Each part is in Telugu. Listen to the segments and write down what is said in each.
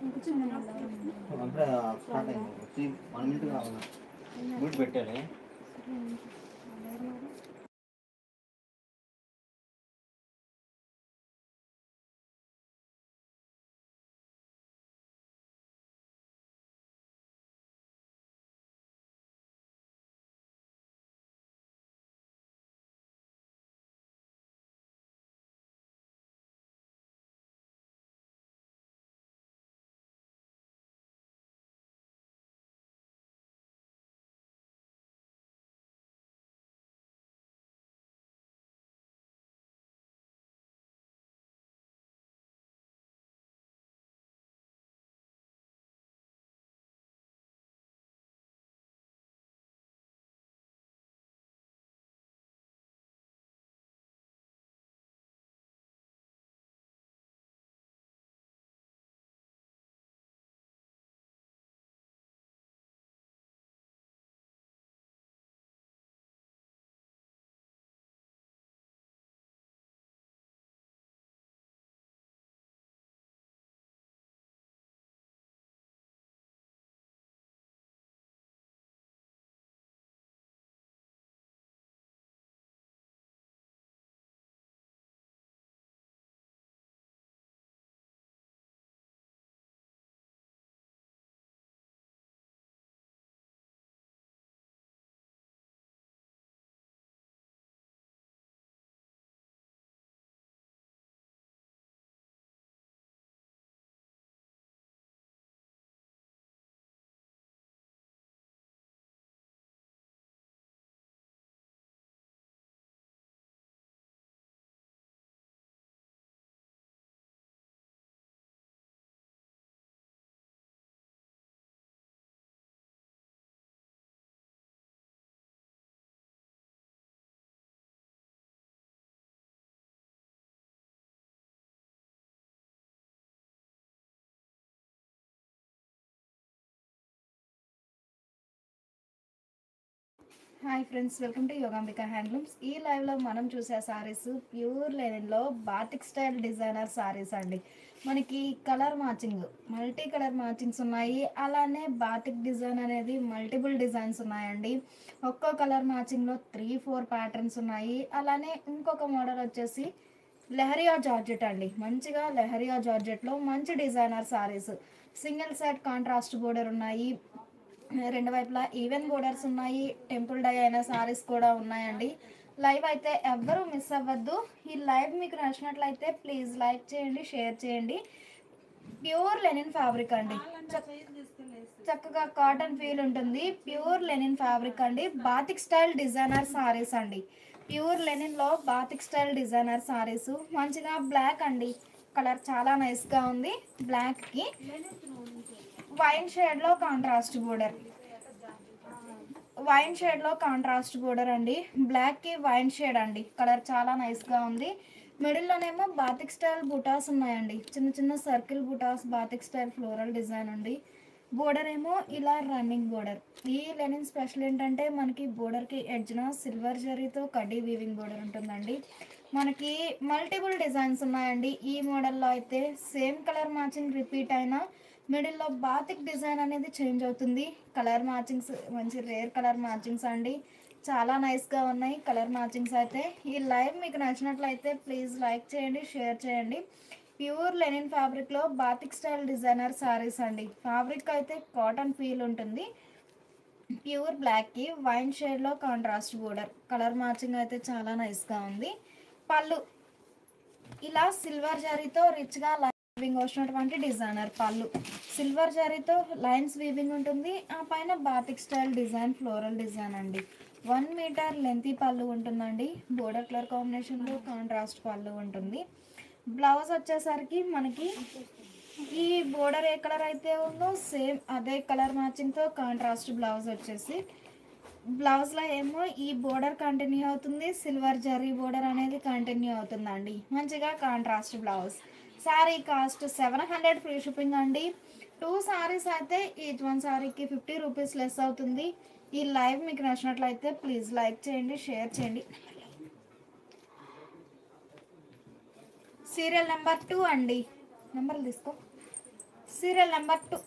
అప్పుడే స్టార్ట్ అయింది. 1 మినిట్ కావాలి. బూట్ పెట్టాలి. Hi friends, welcome to Yogambika handlooms. ఈ లైవ్లో మనం చూసే సారీస్ ప్యూర్ లెనిన్లో బాతిక్ స్టైల్ డిజైనర్ సారీస్ అండి. మనకి colour matching, multi colour matchings ఉన్నాయి. అలానే బాతిక్ డిజైన్ అనేది మల్టిపుల్ డిజైన్స్ ఉన్నాయండి. ఒక్కో కలర్ మ్యాచింగ్లో 3-4 ప్యాటర్న్స్ ఉన్నాయి. అలానే ఇంకొక మోడల్ వచ్చేసి లెహరియా జార్జెట్ అండి. మంచిగా లెహరియా జార్జెట్లో మంచి designer saris, single side contrast border ఉన్నాయి. రెండు వైపులా ఈవెన్ బోర్డర్స్ ఉన్నాయి. టెంపుల్ డై అయిన సారీస్ కూడా ఉన్నాయండి. లైవ్ అయితే ఎవ్వరూ మిస్ అవ్వద్దు. ఈ లైవ్ మీకు నచ్చినట్లయితే ప్లీజ్ లైక్ చేయండి, షేర్ చేయండి. ప్యూర్ లెనిన్ ఫ్యాబ్రిక్ అండి, చక్కగా కాటన్ ఫీల్ ఉంటుంది. ప్యూర్ లెనిన్ ఫ్యాబ్రిక్ అండి. బాతిక్ స్టైల్ డిజైనర్ సారీస్ అండి. ప్యూర్ లెనిన్లో బాతిక్ స్టైల్ డిజైనర్ సారీస్ మంచిగా బ్లాక్ అండి. కలర్ చాలా నైస్గా ఉంది. బ్లాక్కి వైన్ షేడ్లో కాంట్రాస్ట్ బోర్డర్, వైన్ షేడ్లో కాంట్రాస్ట్ బోర్డర్ అండి. బ్లాక్కి వైన్ షేడ్ అండి. కలర్ చాలా నైస్గా ఉంది. మిడిల్లోనేమో బాతిక్ స్టైల్ బుటాస్ ఉన్నాయండి. చిన్న చిన్న సర్కిల్ బుటాస్, బాతిక్ స్టైల్ ఫ్లోరల్ డిజైన్ అండి. బోర్డర్ ఏమో ఇలా రన్నింగ్ బోర్డర్. ఈ లెనిన్ స్పెషల్ ఏంటంటే మనకి బోర్డర్కి ఎడ్జ్న సిల్వర్ జరీతో కడ్డీ వీవింగ్ బోర్డర్ ఉంటుందండి. మనకి మల్టిపుల్ డిజైన్స్ ఉన్నాయండి. ఈ మోడల్లో అయితే సేమ్ కలర్ మ్యాచింగ్ రిపీట్ అయినా మిడిల్లో బాతిక్ డిజైన్ అనేది చేంజ్ అవుతుంది. కలర్ మ్యాచింగ్స్ మంచి రేర్ కలర్ మ్యాచింగ్స్ అండి. చాలా నైస్గా ఉన్నాయి కలర్ మ్యాచింగ్స్ అయితే. ఈ లైవ్ మీకు నచ్చినట్లయితే ప్లీజ్ లైక్ చేయండి, షేర్ చేయండి. ప్యూర్ లెనిన్ ఫ్యాబ్రిక్లో బాతిక్ స్టైల్ డిజైనర్ సారీస్ అండి. ఫ్యాబ్రిక్ అయితే కాటన్ ఫీల్ ఉంటుంది. ప్యూర్ బ్లాక్కి వైన్ షేడ్లో కాంట్రాస్ట్ బోర్డర్. కలర్ మ్యాచింగ్ అయితే చాలా నైస్గా ఉంది. పళ్ళు ఇలా సిల్వర్ జరీతో రిచ్గా వీవింగ్ వచ్చినటువంటి డిజైనర్ పళ్ళు. సిల్వర్ జరీతో లైన్స్ వీవింగ్ ఉంటుంది. ఆ పైన batik style design floral design అండి. 1 మీటర్ లెంతీ పళ్ళు ఉంటుందండి. బోర్డర్ కలర్ కాంబినేషన్లో కాంట్రాస్ట్ పళ్ళు ఉంటుంది. బ్లౌజ్ వచ్చేసరికి మనకి ఈ బోర్డర్ ఏ కలర్ అయితే ఉందో సేమ్ అదే కలర్ మ్యాచింగ్తో కాంట్రాస్ట్ బ్లౌజ్ వచ్చేసి, బ్లౌజ్లో ఏమో ఈ బోర్డర్ కంటిన్యూ అవుతుంది. సిల్వర్ జరీ బోర్డర్ అనేది కంటిన్యూ అవుతుందండి. మంచిగా contrast blouse. Sari cost 700 free shipping అండి. 2 సారీస్ అయితే ఈచ్ 1 సారీకి 50 రూపీస్ లెస్ అవుతుంది. ఈ లైవ్ మీకు నచ్చినట్లయితే ప్లీజ్ లైక్ చేయండి, షేర్ చేయండి. సీరియల్ నెంబర్ 2 అండి. నెంబర్లు తీసుకో. సీరియల్ నెంబర్ 2,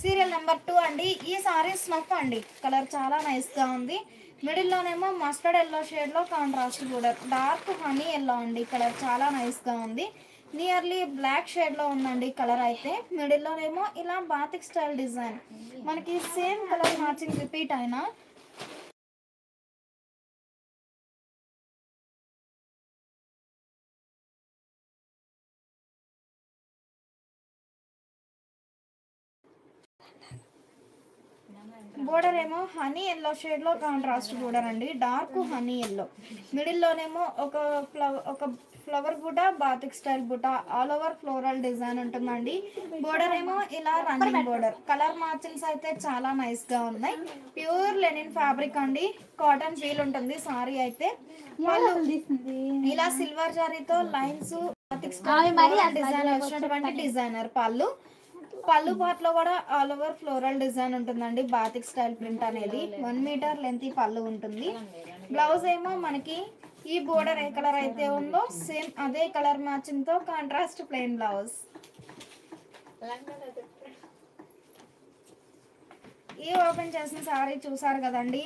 సీరియల్ నెంబర్ 2 అండి. ఈ సారీ స్నఫ్ అండి, కలర్ చాలా నైస్గా ఉంది. మిడిల్లోనేమో మస్టర్డ్ ఎల్లో షేడ్లో contrast border, dark honey yellow అండి, కలర్ చాలా నైస్గా ఉంది. నియర్లీ బ్లాక్ షేడ్లో ఉందండి కలర్ అయితే. మిడిల్లోనేమో ఇలా బాతిక్ స్టైల్ డిజైన్, మనకి సేమ్ కలర్ మ్యాచింగ్ రిపీట్ అయినా బోర్డర్ ఏమో హనీ ఎల్లో షేడ్లో కాంట్రాస్ట్ బోర్డర్ అండి, డార్క్ హనీ ఎల్లో. మిడిల్లోనేమో ఒక ఫ్లవర్ బుట్ట, బాతిక్ స్టైల్ బుట్ట, ఆల్ ఓవర్ ఫ్లోరల్ డిజైన్ ఉంటుందండి. బోర్డర్ ఏమో ఇలా రన్నింగ్ బోర్డర్. కలర్ మ్యాచింగ్స్ అయితే చాలా నైస్గా ఉన్నాయి. ప్యూర్ లెనిన్ ఫ్యాబ్రిక్ అండి, కాటన్ ఫీల్ ఉంటుంది సారీ అయితే. వాళ్ళు ఇలా సిల్వర్ జరీతో లైన్స్, బాతిక్ స్టైల్ డిజైన్ వచ్చినటువంటి డిజైనర్ పళ్ళు పార్ట్ లో కూడా ఆల్ ఓవర్ ఫ్లోరల్ డిజైన్ ఉంటుందండి. బాతిక్ స్టైల్ ప్రింట్ అనేది 1 మీటర్ లెంత్ పళ్ళు ఉంటుంది. బ్లౌజ్ ఏమో మనకి ఈ బోర్డర్ ఏ కలర్ అయితే ఉందో సేమ్ అదే కలర్ మ్యాచింగ్ తో కాంట్రాస్ట్ ప్లెయిన్ బ్లౌజ్. ఈ ఓపెన్ చేసిన సారీ చూసారు కదండి,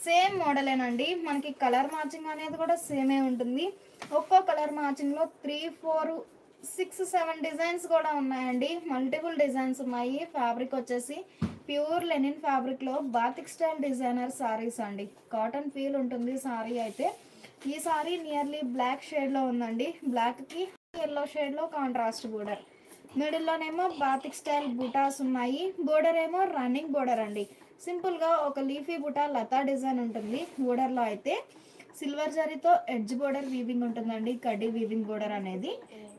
సేమ్ మోడలేనండి. మనకి కలర్ మ్యాచింగ్ అనేది కూడా సేమే ఉంటుంది. ఒక్కో కలర్ మ్యాచింగ్ లో 3, 4, 6, 7 డిజైన్స్ కూడా ఉన్నాయండి. మల్టిపుల్ డిజైన్స్ ఉన్నాయి. ఫ్యాబ్రిక్ వచ్చేసి ప్యూర్ లెనిన్ ఫ్యాబ్రిక్ లో బాతిక్ స్టైల్ డిజైనర్ సారీస్ అండి, కాటన్ ఫీల్ ఉంటుంది సారీ అయితే. ఈ సారీ నియర్లీ బ్లాక్ షేడ్ లో ఉందండి. బ్లాక్ కి ఎల్లో షేడ్ లో కాంట్రాస్ట్ బోర్డర్. మిడిల్లోనేమో బాతిక్ స్టైల్ బుటాస్ ఉన్నాయి. బోర్డర్ ఏమో రన్నింగ్ బోర్డర్ అండి. సింపుల్ గా ఒక లీఫీ బుటా లతా డిజైన్ ఉంటుంది బోర్డర్ లో అయితే. సిల్వర్ జరీతో ఎడ్జ్ బోర్డర్ వీవింగ్ ఉంటుందండి, కడ్డీ వీవింగ్ బోర్డర్ అనేది.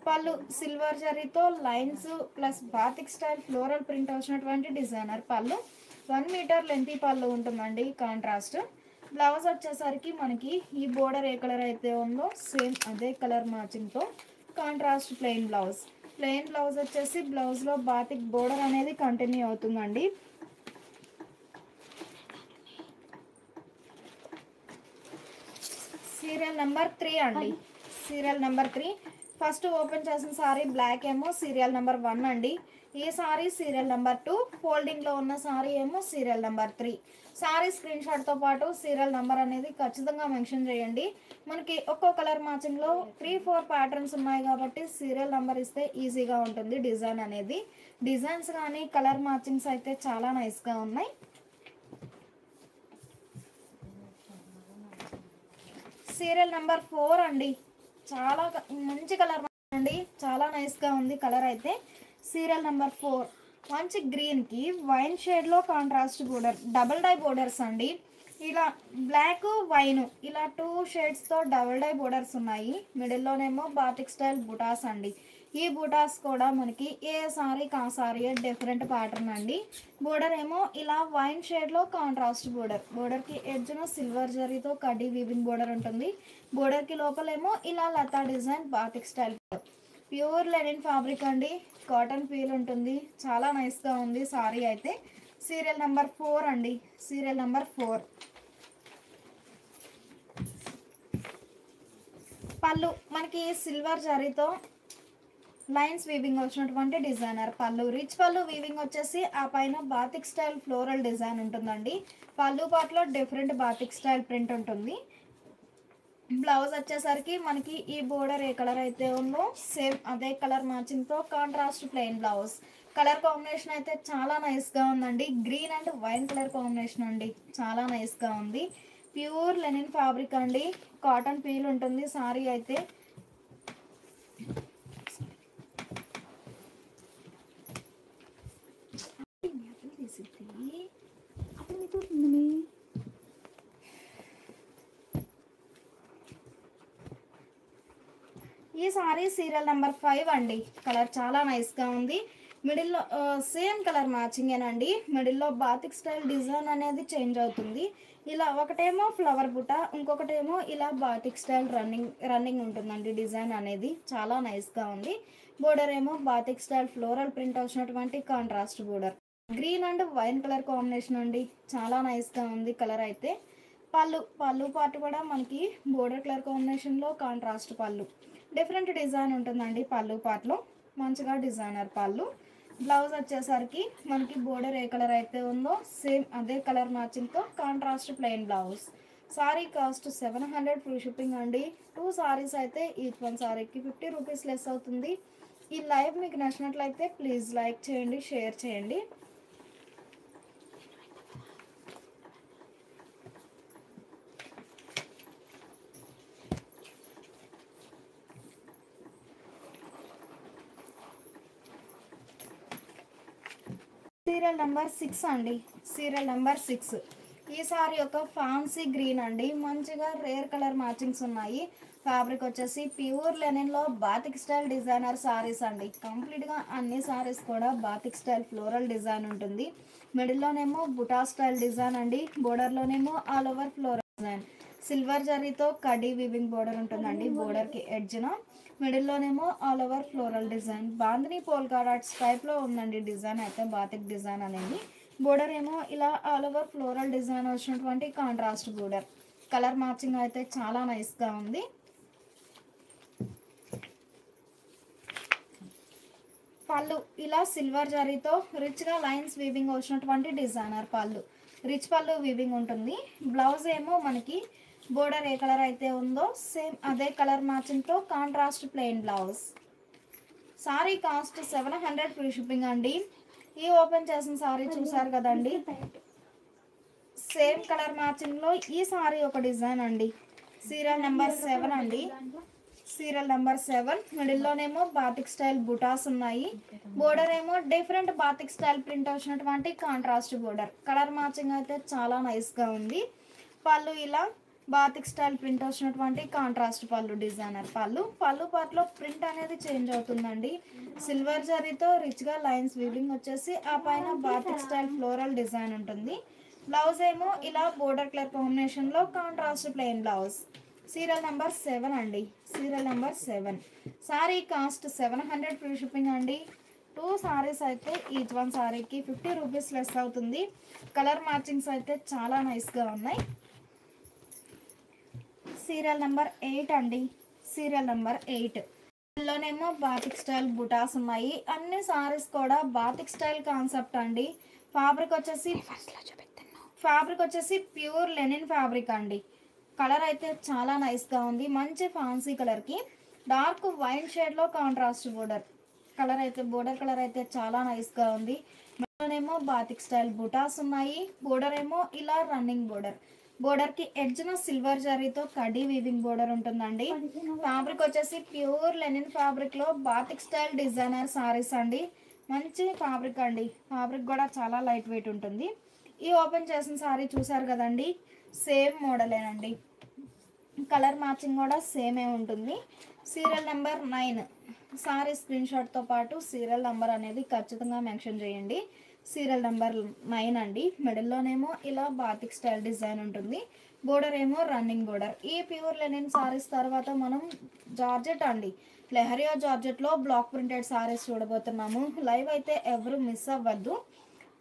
పళ్ళు సిల్వర్ జరీతో lines plus batik style floral print వచ్చినటువంటి డిజైనర్ పళ్ళు. 1 మీటర్ లెంతీ పళ్ళు ఉంటుందండి కాంట్రాస్ట్. బ్లౌజ్ వచ్చేసరికి మనకి ఈ బోర్డర్ ఏ కలర్ అయితే ఉందో సేమ్ అదే కలర్ మ్యాచింగ్తో contrast plain blouse. Plain blouse వచ్చేసి బ్లౌజ్లో బాతిక్ బోర్డర్ అనేది కంటిన్యూ అవుతుందండి. సీరియల్ నెంబర్ 3 అండి. సీరియల్ నెంబర్ 3 ఫస్ట్ ఓపెన్ చేసిన సారీ బ్లాక్ ఏమో సీరియల్ నెంబర్ 1 అండి. ఈ సారీ సీరియల్ నెంబర్ 2, ఫోల్డింగ్లో ఉన్న సారీ ఏమో సీరియల్ నెంబర్ 3. సారీ స్క్రీన్ షాట్తో పాటు సీరియల్ నెంబర్ అనేది ఖచ్చితంగా మెన్షన్ చేయండి. మనకి ఒక్కో కలర్ మ్యాచింగ్లో 3, 4 ప్యాటర్న్స్ ఉన్నాయి కాబట్టి సీరియల్ నెంబర్ ఇస్తే ఈజీగా ఉంటుంది డిజైన్ అనేది. డిజైన్స్ కానీ కలర్ మ్యాచింగ్స్ అయితే చాలా నైస్గా ఉన్నాయి. సీరియల్ నెంబర్ 4 అండి, చాలా మంచి కలర్ అండి, చాలా నైస్గా ఉంది కలర్ అయితే. సీరియల్ నెంబర్ 4 మంచి గ్రీన్కి వైన్ షేడ్లో contrast border, double die borders అండి. ఇలా బ్లాక్ వైన్ ఇలా 2 షేడ్స్తో డబుల్ డై బోర్డర్స్ ఉన్నాయి. మిడిల్లోనేమో బాటిక్ స్టైల్ బుటాస్ అండి. ఈ బుటాస్ కూడా మనకి ఏ సారీకి ఆ సారీ డిఫరెంట్ ప్యాటర్న్ అండి. బోర్డర్ ఏమో ఇలా వైన్ షేడ్లో కాంట్రాస్ట్ బోర్డర్. బోర్డర్కి ఎడ్జ్ను సిల్వర్ జరీతో కడ్డీ వీవింగ్ బోర్డర్ ఉంటుంది. బోర్డర్కి లోపలేమో ఇలా లతా design batik style. Pure linen fabric అండి, కాటన్ ఫీల్ ఉంటుంది, చాలా నైస్గా ఉంది సారీ అయితే. సీరియల్ నెంబర్ 4 అండి. సీరియల్ నెంబర్ 4 పళ్ళు మనకి సిల్వర్ జరీతో లైన్స్ వీవింగ్ వచ్చినటువంటి designer pallu. Rich pallu weaving వచ్చేసి ఆ పైన బాతిక్ స్టైల్ ఫ్లోరల్ డిజైన్ ఉంటుందండి. పళ్ళు పాటలో డిఫరెంట్ బాతిక్ స్టైల్ ప్రింట్ ఉంటుంది. బ్లౌజ్ వచ్చేసరికి మనకి ఈ బోర్డర్ ఏ కలర్ అయితే ఉందో సేమ్ అదే కలర్ మ్యాచింగ్తో contrast plain blouse. Colour combination అయితే చాలా నైస్గా ఉందండి. Green and wine colour combination అండి, చాలా నైస్గా ఉంది. ప్యూర్ లెనిన్ ఫ్యాబ్రిక్ అండి, కాటన్ ఫీల్ ఉంటుంది సారీ అయితే. ఈ సారీ సీరియల్ నెంబర్ 5 అండి. కలర్ చాలా నైస్గా ఉంది. మిడిల్లో సేమ్ కలర్ మ్యాచింగేనండి. మిడిల్లో బాతిక్ స్టైల్ డిజైన్ అనేది చేంజ్ అవుతుంది. ఇలా ఒకటేమో ఫ్లవర్ బుట్ట, ఇంకొకటేమో ఇలా బాతిక్ స్టైల్ రన్నింగ్ ఉంటుందండి. డిజైన్ అనేది చాలా నైస్గా ఉంది. బోర్డర్ ఏమో బాతిక్ స్టైల్ ఫ్లోరల్ ప్రింట్ వచ్చినటువంటి contrast border. Green and wine colour combination అండి, చాలా నైస్గా ఉంది కలర్ అయితే. పళ్ళు పార్ట్ కూడా మనకి బోర్డర్ కలర్ కాంబినేషన్లో కాంట్రాస్ట్ పళ్ళు. డిఫరెంట్ డిజైన్ ఉంటుందండి పళ్ళు పార్ట్లో. మంచిగా డిజైనర్ పళ్ళు. బ్లౌజ్ వచ్చేసరికి మనకి బోర్డర్ ఏ కలర్ అయితే ఉందో సేమ్ అదే కలర్ మ్యాచింగ్తో contrast plain blouse. Sari cost 700 free shipping అండి. 2 సారీస్ అయితే ఈచ్ వన్ సారీకి 50 రూపీస్ లెస్ అవుతుంది. ఈ లైవ్ మీకు నచ్చినట్లయితే ప్లీజ్ లైక్ చేయండి, షేర్ చేయండి. సీరియల్ నెంబర్ 6 అండి. సీరియల్ నెంబర్ 6 ఈ సారీ ఒక ఫ్యాన్సీ గ్రీన్ అండి. మంచిగా రేర్ కలర్ మ్యాచింగ్స్ ఉన్నాయి. ఫ్యాబ్రిక్ వచ్చేసి ప్యూర్ లెనిన్లో బాతిక్ స్టైల్ డిజైనర్ సారీస్ అండి. కంప్లీట్గా అన్ని సారీస్ కూడా బాతిక్ స్టైల్ ఫ్లోరల్ డిజైన్ ఉంటుంది. మిడిల్లోనేమో బుటా స్టైల్ డిజైన్ అండి. బోర్డర్లోనేమో all over floral design. Silver జరీతో కడీ వీవింగ్ బోర్డర్ ఉంటుందండి. బోర్డర్కి ఎడ్జ్న మిడిల్లోనేమో all over floral design. Bandhani polka dots టైప్లో ఉందండి డిజైన్ అయితే బాతిక్ డిజైన్ అనేది. బోర్డర్ ఏమో ఇలా ఆల్ ఓవర్ ఫ్లోరల్ డిజైన్ వచ్చినటువంటి కాంట్రాస్ట్ బోర్డర్. కలర్ మ్యాచింగ్ అయితే చాలా నైస్గా ఉంది. పళ్ళు ఇలా సిల్వర్ జరీతో రిచ్గా లైన్స్ వీవింగ్ వచ్చినటువంటి designer pallu. Rich pallu weaving ఉంటుంది. బ్లౌజ్ ఏమో మనకి బోర్డర్ ఏ కలర్ అయితే ఉందో సేమ్ అదే కలర్ మ్యాచింగ్తో contrast plain blouse. Sari cost 700 free shipping అండి. ఈ ఓపెన్ చేసిన సారీ చూసారు కదండి, సేమ్ కలర్ మ్యాచింగ్లో ఈ సారీ ఒక డిజైన్ అండి. సీరియల్ నెంబర్ 7 అండి. సీరియల్ నెంబర్ 7 మిడిల్లోనేమో బాతిక్ స్టైల్ బుటాస్ ఉన్నాయి. బోర్డర్ ఏమో డిఫరెంట్ బాతిక్ స్టైల్ ప్రింట్ వచ్చినటువంటి కాంట్రాస్ట్ బోర్డర్. కలర్ మ్యాచింగ్ అయితే చాలా నైస్గా ఉంది. పళ్ళు ఇలా బాతిక్ స్టైల్ ప్రింట్ వచ్చినటువంటి కాంట్రాస్ట్ పళ్ళు డిజైనర్ పళ్ళు. పళ్ళు పార్ట్లో ప్రింట్ అనేది చేంజ్ అవుతుందండి. సిల్వర్ జరీతో రిచ్గా లైన్స్ వీవింగ్ వచ్చేసి ఆ పైన బాతిక్ స్టైల్ ఫ్లోరల్ డిజైన్ ఉంటుంది. బ్లౌజ్ ఏమో ఇలా బోర్డర్ కలర్ కాంబినేషన్లో contrast plain blouse. Serial number 7 అండి. Serial number 7 sorry cost 700 free shipping అండి. 2 సారీస్ అయితే ఈచ్ వన్ సారీకి 50 రూపీస్ లెస్ అవుతుంది. కలర్ మ్యాచింగ్స్ అయితే చాలా నైస్గా ఉన్నాయి. సీరియల్ నెంబర్ 8 అండి. సీరియల్ నెంబర్ 8 ఇందులోనేమో బాతిక్ స్టైల్ బుటాస్ ఉన్నాయి. అన్ని సారీస్ కూడా బాతిక్ స్టైల్ కాన్సెప్ట్ అండి. ఫ్యాబ్రిక్ వచ్చేసి ప్యూర్ లెనిన్ ఫ్యాబ్రిక్ అండి. కలర్ అయితే చాలా నైస్గా ఉంది. మంచి ఫ్యాన్సీ కలర్కి డార్క్ వైన్ షేడ్లో కాంట్రాస్ట్ బోర్డర్. బోర్డర్ కలర్ అయితే చాలా నైస్గా ఉంది. ఏమో బాతిక్ స్టైల్ బుటాస్ ఉన్నాయి. బోర్డర్ ఏమో ఇలా రన్నింగ్ బోర్డర్. బోర్డర్కి ఎడ్జ్న సిల్వర్ జరీతో కడీ వీవింగ్ బోర్డర్ ఉంటుందండి. ఫ్యాబ్రిక్ వచ్చేసి ప్యూర్ లెనిన్ ఫ్యాబ్రిక్లో బాతిక్ స్టైల్ డిజైనర్ సారీస్ అండి. మంచి ఫ్యాబ్రిక్ అండి. ఫ్యాబ్రిక్ కూడా చాలా లైట్ వెయిట్ ఉంటుంది. ఈ ఓపెన్ చేసిన సారీ చూసారు కదండి, సేమ్ మోడలేనండి. కలర్ మ్యాచింగ్ కూడా సేమే ఉంటుంది. సీరియల్ నెంబర్ 9 సారీ స్క్రీన్ షాట్తో పాటు సీరియల్ నెంబర్ అనేది ఖచ్చితంగా మెన్షన్ చేయండి. సీరియల్ నెంబర్ 9 అండి. మిడిల్లోనేమో ఇలా బాతిక్ స్టైల్ డిజైన్ ఉంటుంది. బోర్డర్ ఏమో రన్నింగ్ బోర్డర్. ఈ ప్యూర్ లెనిన్ సారీస్ తర్వాత మనం జార్జెట్ అండి, లెహరియా జార్జెట్లో బ్లాక్ ప్రింటెడ్ సారీస్ చూడబోతున్నాము. లైవ్ అయితే ఎవరు మిస్ అవ్వద్దు.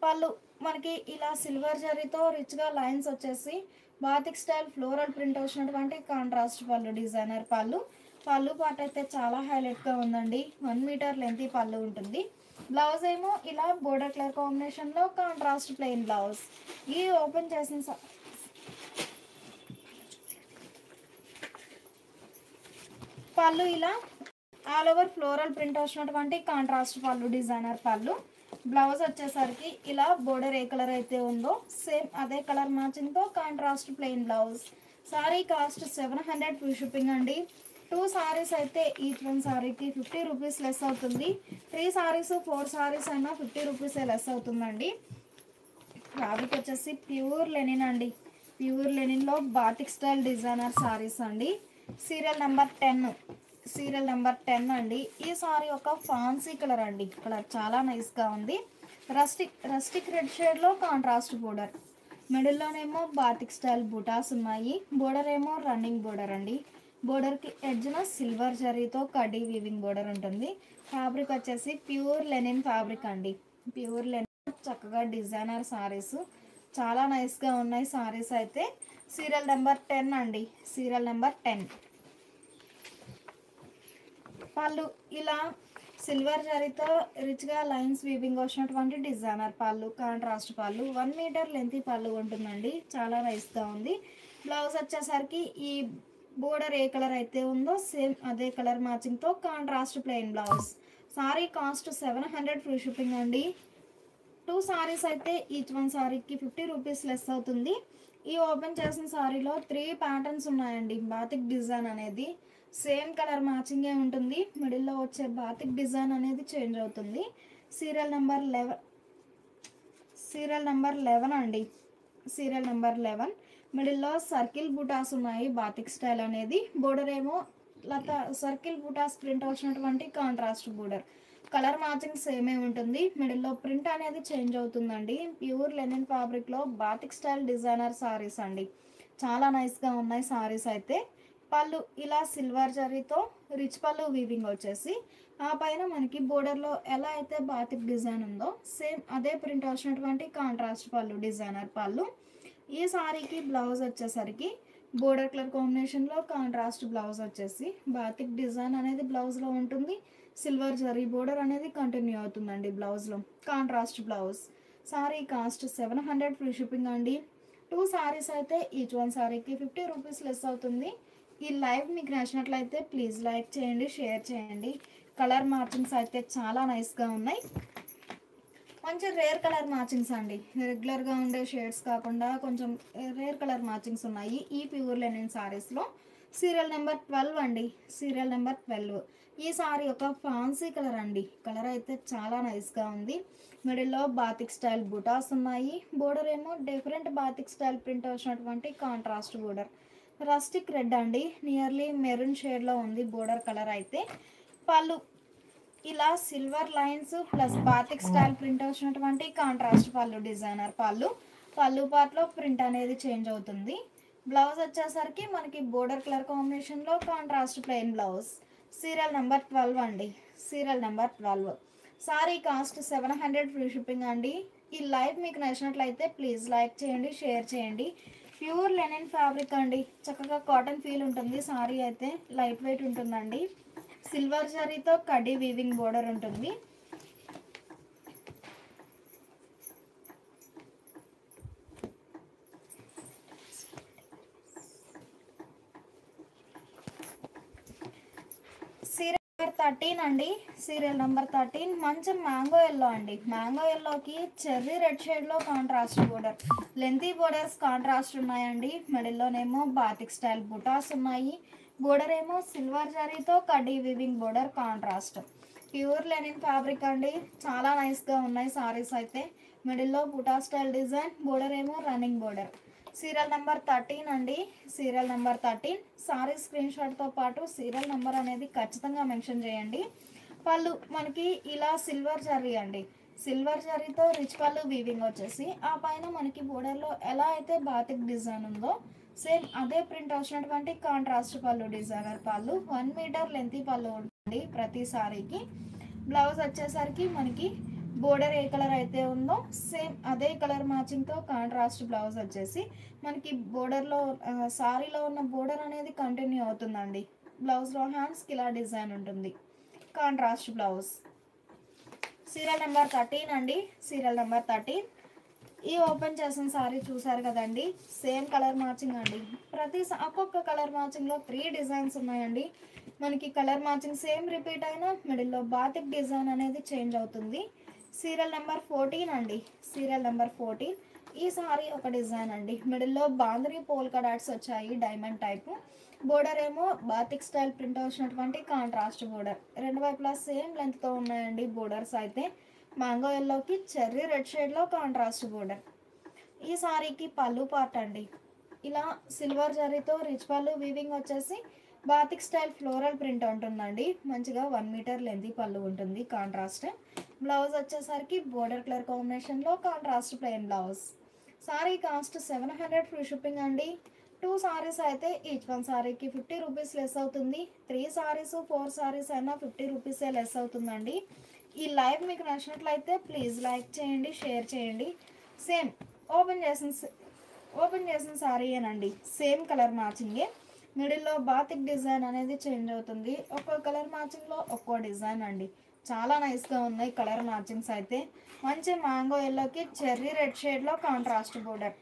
పళ్ళు మనకి ఇలా సిల్వర్ జరీతో రిచ్గా లైన్స్ వచ్చేసి బాతిక్ స్టైల్ ఫ్లోరల్ ప్రింట్ వచ్చినటువంటి కాంట్రాస్ట్ పళ్ళు డిజైనర్ పళ్ళు. పళ్ళు పార్ట్ అయితే చాలా హైలైట్గా ఉందండి. 1 మీటర్ లెంత్ పళ్ళు ఉంటుంది. బ్లౌజ్ ఏమో ఇలా బోర్డర్ కలర్ కాంబినేషన్లో కాంట్రాస్ట్ ప్లెయిన్ బ్లౌజ్. ఈ ఓపెన్ చేసిన పళ్ళు ఇలా ఆల్ ఓవర్ ఫ్లోరల్ ప్రింట్ వచ్చినటువంటి కాంట్రాస్ట్ పళ్ళు డిజైనర్ పళ్ళు. బ్లౌజ్ వచ్చేసరికి ఇలా బోర్డర్ ఏ కలర్ అయితే ఉందో సేమ్ అదే కలర్ మ్యాచింగ్తో contrast plain blouse. Sari cost 700 free shipping అండి. 2 సారీస్ అయితే ఈచ్ వన్ సారీకి 50 రూపీస్ లెస్ అవుతుంది. 3 సారీస్ 4 సారీస్ అయినా 50 రూపీసే లెస్ అవుతుందండి. ఫ్యాబ్రిక్ వచ్చేసి ప్యూర్ లెనిన్ అండి. ప్యూర్ లెనిన్లో బాతిక్ స్టైల్ డిజైనర్ సారీస్ అండి. సీరియల్ నెంబర్ 10 సీరియల్ నెంబర్ 10 అండి. ఈ సారీ ఒక ఫ్యాన్సీ కలర్ అండి. కలర్ చాలా నైస్గా ఉంది. రస్టిక్ రెడ్ షేడ్లో కాంట్రాస్ట్ బోర్డర్. మిడిల్లోనేమో బాతిక్ స్టైల్ బుటాస్ ఉన్నాయి. బోర్డర్ ఏమో రన్నింగ్ బోర్డర్ అండి. బోర్డర్కి ఎడ్జ్న సిల్వర్ జరీతో కడీ వీవింగ్ బోర్డర్ ఉంటుంది. ఫ్యాబ్రిక్ వచ్చేసి ప్యూర్ లెనిన్ ఫ్యాబ్రిక్ అండి. ప్యూర్ లెనిన్ చక్కగా డిజైనర్ సారీస్ చాలా నైస్గా ఉన్నాయి సారీస్ అయితే. సీరియల్ నెంబర్ 10 అండి. సీరియల్ నెంబర్ 10 పళ్ళు ఇలా సిల్వర్ జరీతో రిచ్గా లైన్స్ వీవింగ్ వచ్చినటువంటి designer pallu, contrast pallu, 1 metre lengthy పళ్ళు ఉంటుందండి. చాలా నైస్గా ఉంది. బ్లౌజ్ వచ్చేసరికి ఈ బోర్డర్ ఏ కలర్ అయితే ఉందో సేమ్ అదే కలర్ మ్యాచింగ్తో contrast plain blouse. Sari cost 700 free shipping అండి. 2 సారీస్ అయితే ఈచ్ వన్ సారీకి 50 రూపీస్ లెస్ అవుతుంది. ఈ ఓపెన్ చేసిన సారీలో 3 ప్యాటర్న్స్ ఉన్నాయండి. బాతిక్ డిజైన్ అనేది సేమ్ కలర్ మ్యాచింగే ఉంటుంది. మిడిల్లో వచ్చే బాతిక్ డిజైన్ అనేది చేంజ్ అవుతుంది. సీరియల్ నెంబర్ 11 అండి. సీరియల్ నెంబర్ 11 మిడిల్లో సర్కిల్ బుటాస్ ఉన్నాయి. బాతిక్ స్టైల్ అనేది బోర్డర్ ఏమో సర్కిల్ బుటాస్ ప్రింట్ వచ్చినటువంటి కాంట్రాస్ట్ బోర్డర్. కలర్ మ్యాచింగ్ సేమే ఉంటుంది. మిడిల్లో ప్రింట్ అనేది చేంజ్ అవుతుందండి. ప్యూర్ లెనిన్ ఫ్యాబ్రిక్లో బాతిక్ స్టైల్ డిజైనర్ సారీస్ అండి. చాలా నైస్గా ఉన్నాయి సారీస్ అయితే. పళ్ళు ఇలా సిల్వర్ జరీతో రిచ్ పళ్ళు వీవింగ్ వచ్చేసి ఆ పైన మనకి బోర్డర్లో ఎలా అయితే బాతిక్ డిజైన్ ఉందో సేమ్ అదే ప్రింట్ వచ్చినటువంటి కాంట్రాస్ట్ పళ్ళు డిజైనర్ పళ్ళు. ఈ సారీకి బ్లౌజ్ వచ్చేసరికి బోర్డర్ కలర్ కాంబినేషన్లో కాంట్రాస్ట్ బ్లౌజ్ వచ్చేసి బాతిక్ డిజైన్ అనేది బ్లౌజ్లో ఉంటుంది. సిల్వర్ జరీ బోర్డర్ అనేది కంటిన్యూ అవుతుందండి బ్లౌజ్లో. Contrast blouse. Sari cost 700 free shipping అండి. 2 సారీస్ అయితే ఈచ్ వన్ సారీకి 50 రూపీస్ లెస్ అవుతుంది. ఈ లైవ్ మీకు నచ్చినట్లయితే ప్లీజ్ లైక్ చేయండి, షేర్ చేయండి. కలర్ మ్యాచింగ్స్ అయితే చాలా నైస్గా ఉన్నాయి. మంచి రేర్ కలర్ మ్యాచింగ్స్ అండి. రెగ్యులర్గా ఉండే షేడ్స్ కాకుండా కొంచెం రేర్ కలర్ మ్యాచింగ్స్ ఉన్నాయి ఈ ప్యూర్ లెనిన్ సారీస్లో. సీరియల్ నెంబర్ 12 అండి. Serial number 12. ఈ సారీ ఒక ఫ్యాన్సీ కలర్ అండి. కలర్ అయితే చాలా నైస్గా ఉంది. మిడిల్లో బాతిక్ స్టైల్ బుటాస్ ఉన్నాయి. బోర్డర్ ఏమో డిఫరెంట్ బాతిక్ స్టైల్ ప్రింట్ వచ్చినటువంటి కాంట్రాస్ట్ బోర్డర్. రస్టిక్ రెడ్ అండి. నియర్లీ మెరూన్ షేడ్లో ఉంది బోర్డర్ కలర్ అయితే. పళ్ళు ఇలా silver lines plus batik style print వచ్చినటువంటి కాంట్రాస్ట్ పళ్ళు డిజైనర్ పళ్ళు. పళ్ళు పార్ట్లో ప్రింట్ అనేది చేంజ్ అవుతుంది. బ్లౌజ్ వచ్చేసరికి మనకి బోర్డర్ కలర్ కాంబినేషన్లో contrast plain blouse. Serial number 12 అండి. Serial number 12. Sorry cost 700 free shipping అండి. ఈ లైవ్ మీకు నచ్చినట్లయితే ప్లీజ్ లైక్ చేయండి, షేర్ చేయండి. ప్యూర్ లెనిన్ ఫ్యాబ్రిక్ అండి. చక్కగా కాటన్ ఫీల్ ఉంటుంది. సారీ అయితే లైట్ వెయిట్ ఉంటుందండి. సిల్వర్ జరీతో కడ్డీ వీవింగ్ బోర్డర్ ఉంటుంది. సీరియల్ నెంబర్ 13 అండి. సీరియల్ నెంబర్ 13 మంచి మ్యాంగో ఎల్లో అండి. మ్యాంగో ఎల్లోకి చెర్రీ రెడ్ షేడ్లో contrast border. Lengthy borders contrast ఉన్నాయండి. మిడిల్లోనేమో బాతిక్ స్టైల్ బుటాస్ ఉన్నాయి. బోర్డర్ ఏమో సిల్వర్ జరీతో కడ్డీ weaving border contrast. Pure linen fabric అండి. చాలా నైస్గా ఉన్నాయి సారీస్ అయితే. మిడిల్లో బుటా స్టైల్ డిజైన్, బోర్డర్ ఏమో రన్నింగ్ బోర్డర్. సీరియల్ నెంబర్ 13 అండి. Serial number 13. సారీ స్క్రీన్ షాట్తో పాటు సీరియల్ నెంబర్ అనేది ఖచ్చితంగా మెన్షన్ చేయండి. పళ్ళు మనకి ఇలా సిల్వర్ జరీ అండి. సిల్వర్ జరీతో రిచ్ పళ్ళు వీవింగ్ వచ్చేసి ఆ పైన మనకి బోర్డర్లో ఎలా అయితే బాతిక్ డిజైన్ ఉందో సేమ్ అదే ప్రింట్ వచ్చినటువంటి కాంట్రాస్ట్ పళ్ళు డిజైనర్ పళ్ళు. 1 మీటర్ లెంతీ పళ్ళు ఉంటుంది ప్రతి సారీకి. బ్లౌజ్ వచ్చేసరికి మనకి బోర్డర్ ఏ కలర్ అయితే ఉందో సేమ్ అదే కలర్ మ్యాచింగ్తో కాంట్రాస్ట్ బ్లౌజ్ వచ్చేసి మనకి బోర్డర్లో సారీలో ఉన్న బోర్డర్ అనేది కంటిన్యూ అవుతుందండి. బ్లౌజ్లో హ్యాండ్స్కి ఇలా డిజైన్ ఉంటుంది. Contrast blouse. సీరియల్ నెంబర్ 13 అండి. Serial number 13. ఈ ఓపెన్ చేసిన సారీ చూసారు కదండి. సేమ్ కలర్ మ్యాచింగ్ అండి. ఒక్కొక్క కలర్ మ్యాచింగ్లో 3 డిజైన్స్ ఉన్నాయండి. మనకి కలర్ మ్యాచింగ్ సేమ్ రిపీట్ అయినా మిడిల్లో బాతిక్ డిజైన్ అనేది చేంజ్ అవుతుంది. సీరియల్ నెంబర్ 14 అండి. Serial number 14. ఈ సారీ ఒక డిజైన్ అండి. మిడిల్లో బాందరీ పోల్కా డాట్స్ వచ్చాయి డైమండ్ టైపు. బోర్డర్ ఏమో బాతిక్ స్టైల్ ప్రింట్ వచ్చినటువంటి కాంట్రాస్ట్ బోర్డర్. రెండు వైపులా సేమ్ లెంత్తో ఉన్నాయండి బోర్డర్స్ అయితే. మ్యాంగో ఎల్లోకి చెర్రీ రెడ్ షేడ్లో కాంట్రాస్ట్ బోర్డర్. ఈ సారీకి పళ్ళు పార్ట్ అండి. ఇలా సిల్వర్ జరీతో రిచ్ పళ్ళు వీవింగ్ వచ్చేసి బాతిక్ స్టైల్ ఫ్లోరల్ ప్రింట్ ఉంటుందండి. మంచిగా 1 మీటర్ లెంతీ పళ్ళు ఉంటుంది కాంట్రాస్ట్. బ్లౌజ్ వచ్చేసరికి బోర్డర్ కలర్ కాంబినేషన్లో contrast plain blouse. Sari cost 700 free shipping అండి. 2 సారీస్ అయితే ఈచ్ వన్ సారీకి 50 రూపీస్ లెస్ అవుతుంది. 3 సారీస్ 4 సారీస్ అయినా 50 రూపీసే లెస్ అవుతుందండి. ఈ లైవ్ మీకు నచ్చినట్లయితే ప్లీజ్ లైక్ చేయండి, షేర్ చేయండి. సేమ్ ఓపెన్ చేసిన సారీయేనండి. సేమ్ కలర్ మ్యాచింగే. మిడిల్లో బాతిక్ డిజైన్ అనేది చేంజ్ అవుతుంది. ఒక్కో కలర్ మ్యాచింగ్లో ఒక్కో డిజైన్ అండి. చాలా నైస్గా ఉన్నాయి కలర్ మ్యాచింగ్స్ అయితే. మంచి మ్యాంగో ఎల్లోకి చెర్రీ రెడ్ షేడ్లో కాంట్రాస్ట్ బోర్డర్.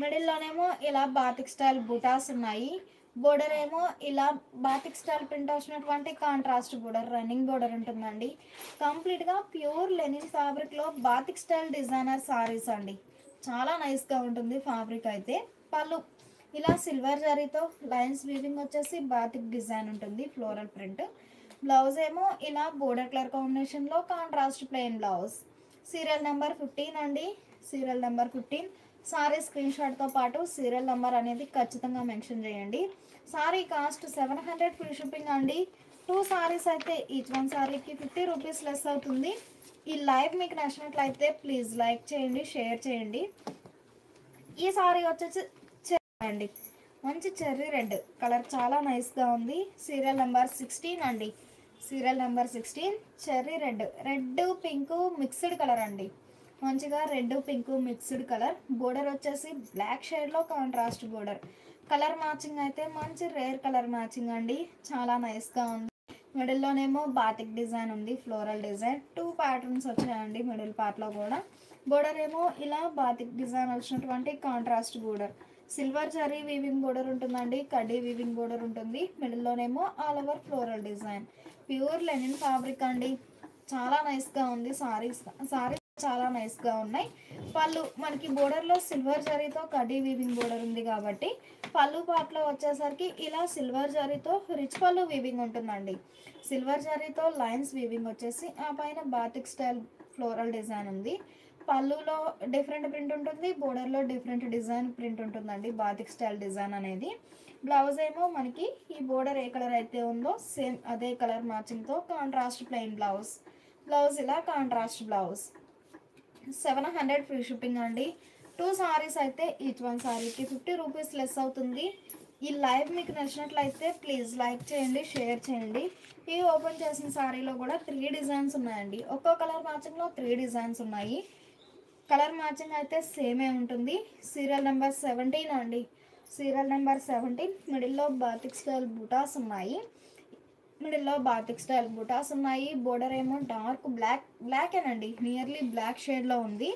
మిడిల్లోనేమో ఇలా బాతిక్ స్టైల్ బుటాస్ ఉన్నాయి. బోర్డర్ ఏమో ఇలా బాతిక్ స్టైల్ ప్రింట్ వచ్చినటువంటి కాంట్రాస్ట్ బోర్డర్, రన్నింగ్ బోర్డర్ ఉంటుందండి. కంప్లీట్గా ప్యూర్ లెనిన్ ఫ్యాబ్రిక్లో బాతిక్ స్టైల్ డిజైనర్ సారీస్ అండి. చాలా నైస్గా ఉంటుంది ఫ్యాబ్రిక్ అయితే. పళ్ళు ఇలా సిల్వర్ జరీతో లైన్స్ వీవింగ్ వచ్చేసి బాతిక్ డిజైన్ ఉంటుంది, ఫ్లోరల్ ప్రింట్. బ్లౌజ్ ఏమో ఇలా బోర్డర్ కలర్ కాంబినేషన్లో contrast plain blouse. Serial number 15 అండి, సీరియల్ నెంబర్ 15. సారీ స్క్రీన్ షాట్తో పాటు సీరియల్ నెంబర్ అనేది ఖచ్చితంగా మెన్షన్ చేయండి. సారీ కాస్ట్ 700 ఫ్రీ షిప్పింగ్ అండి. 2 సారీస్ అయితే ఈచ్ వన్ సారీకి 50 రూపీస్ లెస్ అవుతుంది. ఈ లైవ్ మీకు నచ్చినట్లయితే ప్లీజ్ లైక్ చేయండి, షేర్ చేయండి. ఈ సారీ వచ్చేసి అండి మంచి చెర్రీ రెడ్ కలర్, చాలా నైస్గా ఉంది. సీరియల్ నెంబర్ 16 అండి, serial number 16. Cherry red, red pink mixed colour అండి. మంచిగా red pink mixed colour. Border వచ్చేసి బ్లాక్ షేడ్లో కాంట్రాస్ట్ బోర్డర్. కలర్ మ్యాచింగ్ అయితే మంచి రేర్ కలర్ మ్యాచింగ్ అండి, చాలా నైస్గా ఉంది. మిడిల్లోనేమో బాతిక్ డిజైన్ ఉంది, ఫ్లోరల్ డిజైన్. 2 ప్యాటర్న్స్ వచ్చాయండి మిడిల్ పార్ట్లో కూడా. బోర్డర్ ఏమో ఇలా బాతిక్ డిజైన్ వచ్చినటువంటి contrast border. Silver zari weaving border ఉంటుందండి, కడ్డీ వీవింగ్ బోర్డర్ ఉంటుంది. మిడిల్లోనేమో all over floral design. Pure linen fabric అండి, చాలా నైస్గా ఉంది. సారీస్ చాలా నైస్గా ఉన్నాయి. పళ్ళు మనకి బోర్డర్లో సిల్వర్ జరీతో కడ్డీ వీవింగ్ బోర్డర్ ఉంది కాబట్టి పళ్ళు పార్ట్లో వచ్చేసరికి ఇలా సిల్వర్ జరీతో రిచ్ పళ్ళు వీవింగ్ ఉంటుందండి. సిల్వర్ జరీతో లైన్స్ వీవింగ్ వచ్చేసి ఆ పైన బాతిక్ స్టైల్ ఫ్లోరల్ డిజైన్ ఉంది. పళ్ళులో డిఫరెంట్ ప్రింట్ ఉంటుంది, బోర్డర్లో డిఫరెంట్ డిజైన్ ప్రింట్ ఉంటుందండి, బాతిక్ స్టైల్ డిజైన్ అనేది. బ్లౌజ్ ఏమో మనకి ఈ బోర్డర్ ఏ కలర్ అయితే ఉందో సేమ్ అదే కలర్ మ్యాచింగ్తో కాంట్రాస్ట్ ప్లెయిన్ బ్లౌజ్. బ్లౌజ్ ఇలా కాంట్రాస్ట్ బ్లౌజ్. 700 ఫ్రీ షిప్పింగ్ అండి. 2 సారీస్ అయితే ఈచ్ వన్ సారీకి 50 రూపీస్ లెస్ అవుతుంది. ఈ లైవ్ మీకు నచ్చినట్లయితే ప్లీజ్ లైక్ చేయండి, షేర్ చేయండి. ఈ ఓపెన్ చేసిన సారీలో కూడా 3 డిజైన్స్ ఉన్నాయండి. ఒక్కో కలర్ మ్యాచింగ్లో 3 డిజైన్స్ ఉన్నాయి. కలర్ మ్యాచింగ్ అయితే సేమే ఉంటుంది. సీరియల్ నెంబర్ 17 అండి, సీరియల్ నెంబర్ 17. మిడిల్లో బాతిక్ స్టైల్ బుటాస్ ఉన్నాయి, మిడిల్లో బాతిక్ స్టైల్ బుటాస్ ఉన్నాయి. బోర్డర్ ఏమో డార్క్ బ్లాకేనండి, నియర్లీ బ్లాక్ షేడ్లో ఉంది.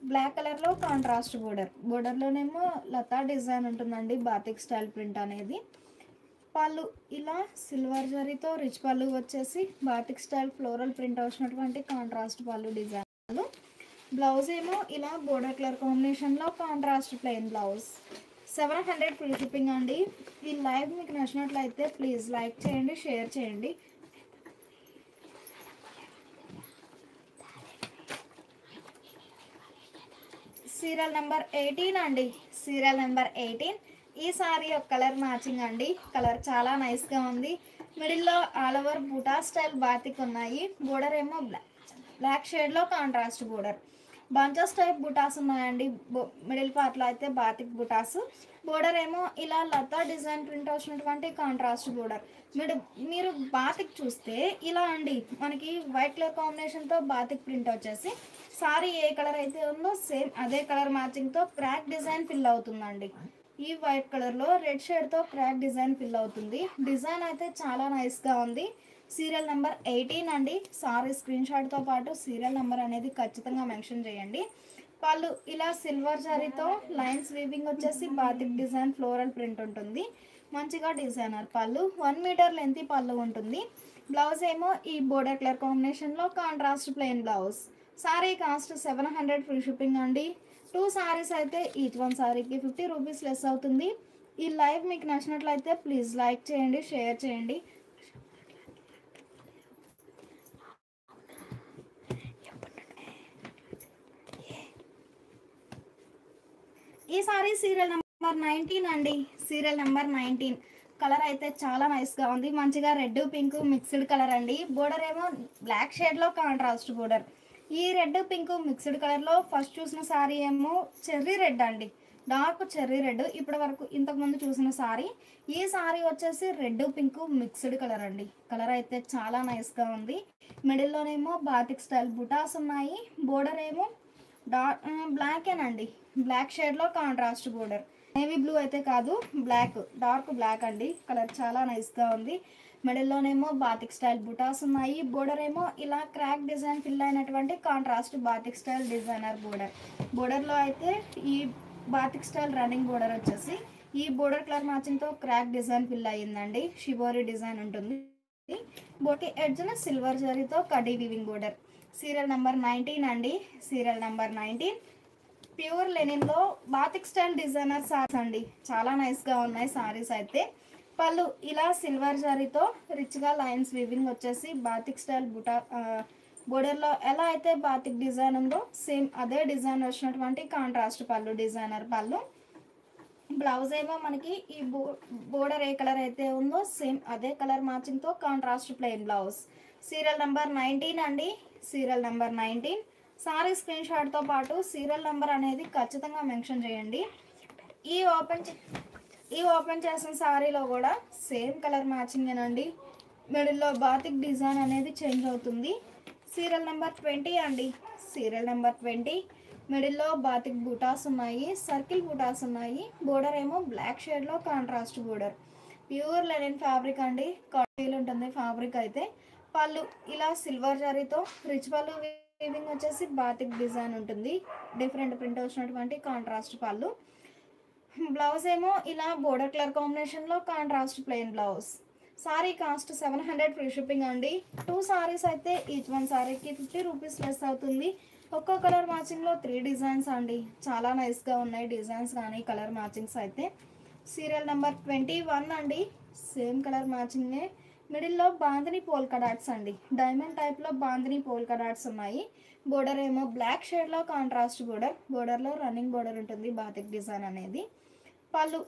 బ్లాక్ కలర్లో కాంట్రాస్ట్ బోర్డర్. బోర్డర్లోనేమో లతా డిజైన్ ఉంటుందండి, బాతిక్ స్టైల్ ప్రింట్ అనేది. పళ్ళు ఇలా సిల్వర్ జరీతో రిచ్ పళ్ళు వచ్చేసి బాతిక్ స్టైల్ ఫ్లోరల్ ప్రింట్ వచ్చినటువంటి కాంట్రాస్ట్ పళ్ళు డిజైన్. బ్లౌజ్ ఏమో ఇలా బోర్డర్ కలర్ కాంబినేషన్లో contrast plain blouse. 700 free shipping అండి. ఈ లైవ్ మీకు నచ్చినట్లయితే ప్లీజ్ లైక్ చేయండి, షేర్ చేయండి. సీరియల్ నెంబర్ 18 అండి, సీరియల్ నెంబర్ 18. ఈ సారీ ఒక కలర్ మ్యాచింగ్ అండి, కలర్ చాలా నైస్గా ఉంది. మిడిల్లో ఆల్ ఓవర్ బూటా స్టైల్ బాతిక్ ఉన్నాయి. బోర్డర్ ఏమో బ్లాక్ షేడ్లో కాంట్రాస్ట్ బోర్డర్. బంచెస్ టైప్ బుటాస్ ఉన్నాయండి. మిడిల్ పార్ట్లో అయితే బాతిక్ బుటాస్. బోర్డర్ ఏమో ఇలా లతా డిజైన్ ప్రింట్ వచ్చినటువంటి కాంట్రాస్ట్ బోర్డర్. మీరు బాతిక్ చూస్తే ఇలా అండి, మనకి వైట్ కలర్ కాంబినేషన్తో బాతిక్ ప్రింట్ వచ్చేసి సారీ ఏ కలర్ అయితే ఉందో సేమ్ అదే కలర్ మ్యాచింగ్తో క్రాక్ డిజైన్ ఫిల్ అవుతుందండి. ఈ వైట్ కలర్లో రెడ్ షేడ్తో క్రాక్ డిజైన్ ఫిల్ అవుతుంది. డిజైన్ అయితే చాలా నైస్గా ఉంది. సీరియల్ నెంబర్ 18 అండి. సారీ స్క్రీన్ షాట్తో పాటు సీరియల్ నెంబర్ అనేది ఖచ్చితంగా మెన్షన్ చేయండి. పళ్ళు ఇలా సిల్వర్ జరీతో లైన్స్ వీవింగ్ వచ్చేసి బాతిక్ డిజైన్ ఫ్లోరల్ ప్రింట్ ఉంటుంది. మంచిగా డిజైనర్ పళ్ళు, 1 మీటర్ లెంత్ పళ్ళు ఉంటుంది. బ్లౌజ్ ఏమో ఈ బోర్డర్ కలర్ కాంబినేషన్లో contrast plain blouse. Sari cost 700 free shipping అండి. 2 సారీస్ అయితే ఈచ్ వన్ సారీకి 50 రూపీస్ లెస్ అవుతుంది. ఈ లైవ్ మీకు నచ్చినట్లయితే ప్లీజ్ లైక్ చేయండి, షేర్ చేయండి. ఈ సారీ సీరియల్ నెంబర్ 19 అండి, సీరియల్ నెంబర్ 19. కలర్ అయితే చాలా నైస్గా ఉంది. మంచిగా రెడ్ పింక్ మిక్స్డ్ కలర్ అండి. బోర్డర్ ఏమో బ్లాక్ షేడ్లో కాంట్రాస్ట్ బోర్డర్. ఈ రెడ్ పింక్ మిక్స్డ్ కలర్లో ఫస్ట్ చూసిన సారీ ఏమో చెర్రీ రెడ్ అండి, డార్క్ చెర్రీ రెడ్. ఇప్పటి వరకు ఇంతకుముందు చూసిన సారీ. ఈ సారీ వచ్చేసి రెడ్ పింక్ మిక్స్డ్ కలర్ అండి. కలర్ అయితే చాలా నైస్గా ఉంది. మిడిల్లోనేమో బాతిక్ స్టైల్ బుటాస్ ఉన్నాయి. బోర్డర్ ఏమో బ్లాకేనండి, బ్లాక్ షేడ్లో కాంట్రాస్ట్ బోర్డర్. నేవీ బ్లూ అయితే కాదు, బ్లాక్, డార్క్ బ్లాక్ అండి. కలర్ చాలా నైస్గా ఉంది. మిడిల్లోనేమో బాతిక్ స్టైల్ బుటాస్ ఉన్నాయి. బోర్డర్ ఏమో ఇలా క్రాక్ డిజైన్ ఫిల్ అయినటువంటి contrast batik style designer border. బోర్డర్లో అయితే ఈ బాతిక్ స్టైల్ రన్నింగ్ బోర్డర్ వచ్చేసి ఈ బోర్డర్ కలర్ మ్యాచింగ్తో క్రాక్ డిజైన్ ఫిల్ అయ్యిందండి. షిబోరి డిజైన్ ఉంటుంది. బోటి ఎడ్జ్న సిల్వర్ జరీతో కడీ వీవింగ్ బోర్డర్. సీరియల్ నెంబర్ 19 అండి. సీరియల్ నెంబర్ 19 ప్యూర్ లెనిన్లో బాతిక్ స్టైల్ డిజైనర్ సారీస్ అండి. చాలా నైస్గా ఉన్నాయి సారీస్ అయితే. పళ్ళు ఇలా సిల్వర్ జరీతో రిచ్గా లైన్స్ వీవింగ్ వచ్చేసి బాతిక్ స్టైల్ బుటా బోర్డర్లో ఎలా అయితే బాతిక్ డిజైన్ ఉందో సేమ్ అదే డిజైన్ వచ్చినటువంటి కాంట్రాస్ట్ పళ్ళు డిజైనర్ పళ్ళు. బ్లౌజ్ ఏమో మనకి ఈ బోర్డర్ ఏ కలర్ అయితే ఉందో సేమ్ అదే కలర్ మ్యాచింగ్తో contrast plain blouse. Serial number 19 అండి. సీరియల్ నెంబర్ 19 సారీ స్క్రీన్ షాట్తో పాటు సీరియల్ నెంబర్ అనేది ఖచ్చితంగా మెన్షన్ చేయండి. ఈ ఓపెన్ చేసిన సారీలో కూడా సేమ్ కలర్ మ్యాచింగేనండి. మిడిల్లో బాతిక్ డిజైన్ అనేది చేంజ్ అవుతుంది. సీరియల్ నెంబర్ 20 అండి. సీరియల్ నెంబర్ 20 మిడిల్లో బాతిక్ బూటాస్ ఉన్నాయి, సర్కిల్ బూటాస్ ఉన్నాయి. బోర్డర్ ఏమో బ్లాక్ షేడ్లో contrast border. Pure linen fabric అండి. కాటన్ ఉంటుంది ఫ్యాబ్రిక్ అయితే. పళ్ళు ఇలా సిల్వర్ జరీతో రిచ్ పళ్ళు వీవింగ్ వచ్చేసి బాతిక్ డిజైన్ ఉంటుంది. డిఫరెంట్ ప్రింట్ వచ్చినటువంటి కాంట్రాస్ట్ పళ్ళు. బ్లౌజ్ ఏమో ఇలా బోర్డర్ కలర్ కాంబినేషన్లో contrast plain blouse. Sari cost 700 free shipping అండి. 2 సారీస్ అయితే ఈచ్ వన్ సారీకి 50 రూపీస్ లెస్ అవుతుంది. ఒక్కో కలర్ మ్యాచింగ్లో 3 డిజైన్స్ అండి. చాలా నైస్గా ఉన్నాయి డిజైన్స్ కానీ కలర్ మ్యాచింగ్స్ అయితే. సీరియల్ నెంబర్ 21 అండి. సేమ్ కలర్ మ్యాచింగే. మిడిల్లో బాందిని పోల్కా డాట్స్ అండి. డైమండ్ టైప్లో బాందిని పోల్కా డాట్స్ ఉన్నాయి. బోర్డర్ ఏమో బ్లాక్ షేడ్లో కాంట్రాస్ట్ బోర్డర్. బోర్డర్లో రన్నింగ్ బోర్డర్ ఉంటుంది బాతిక్ డిజైన్ అనేది. పళ్ళు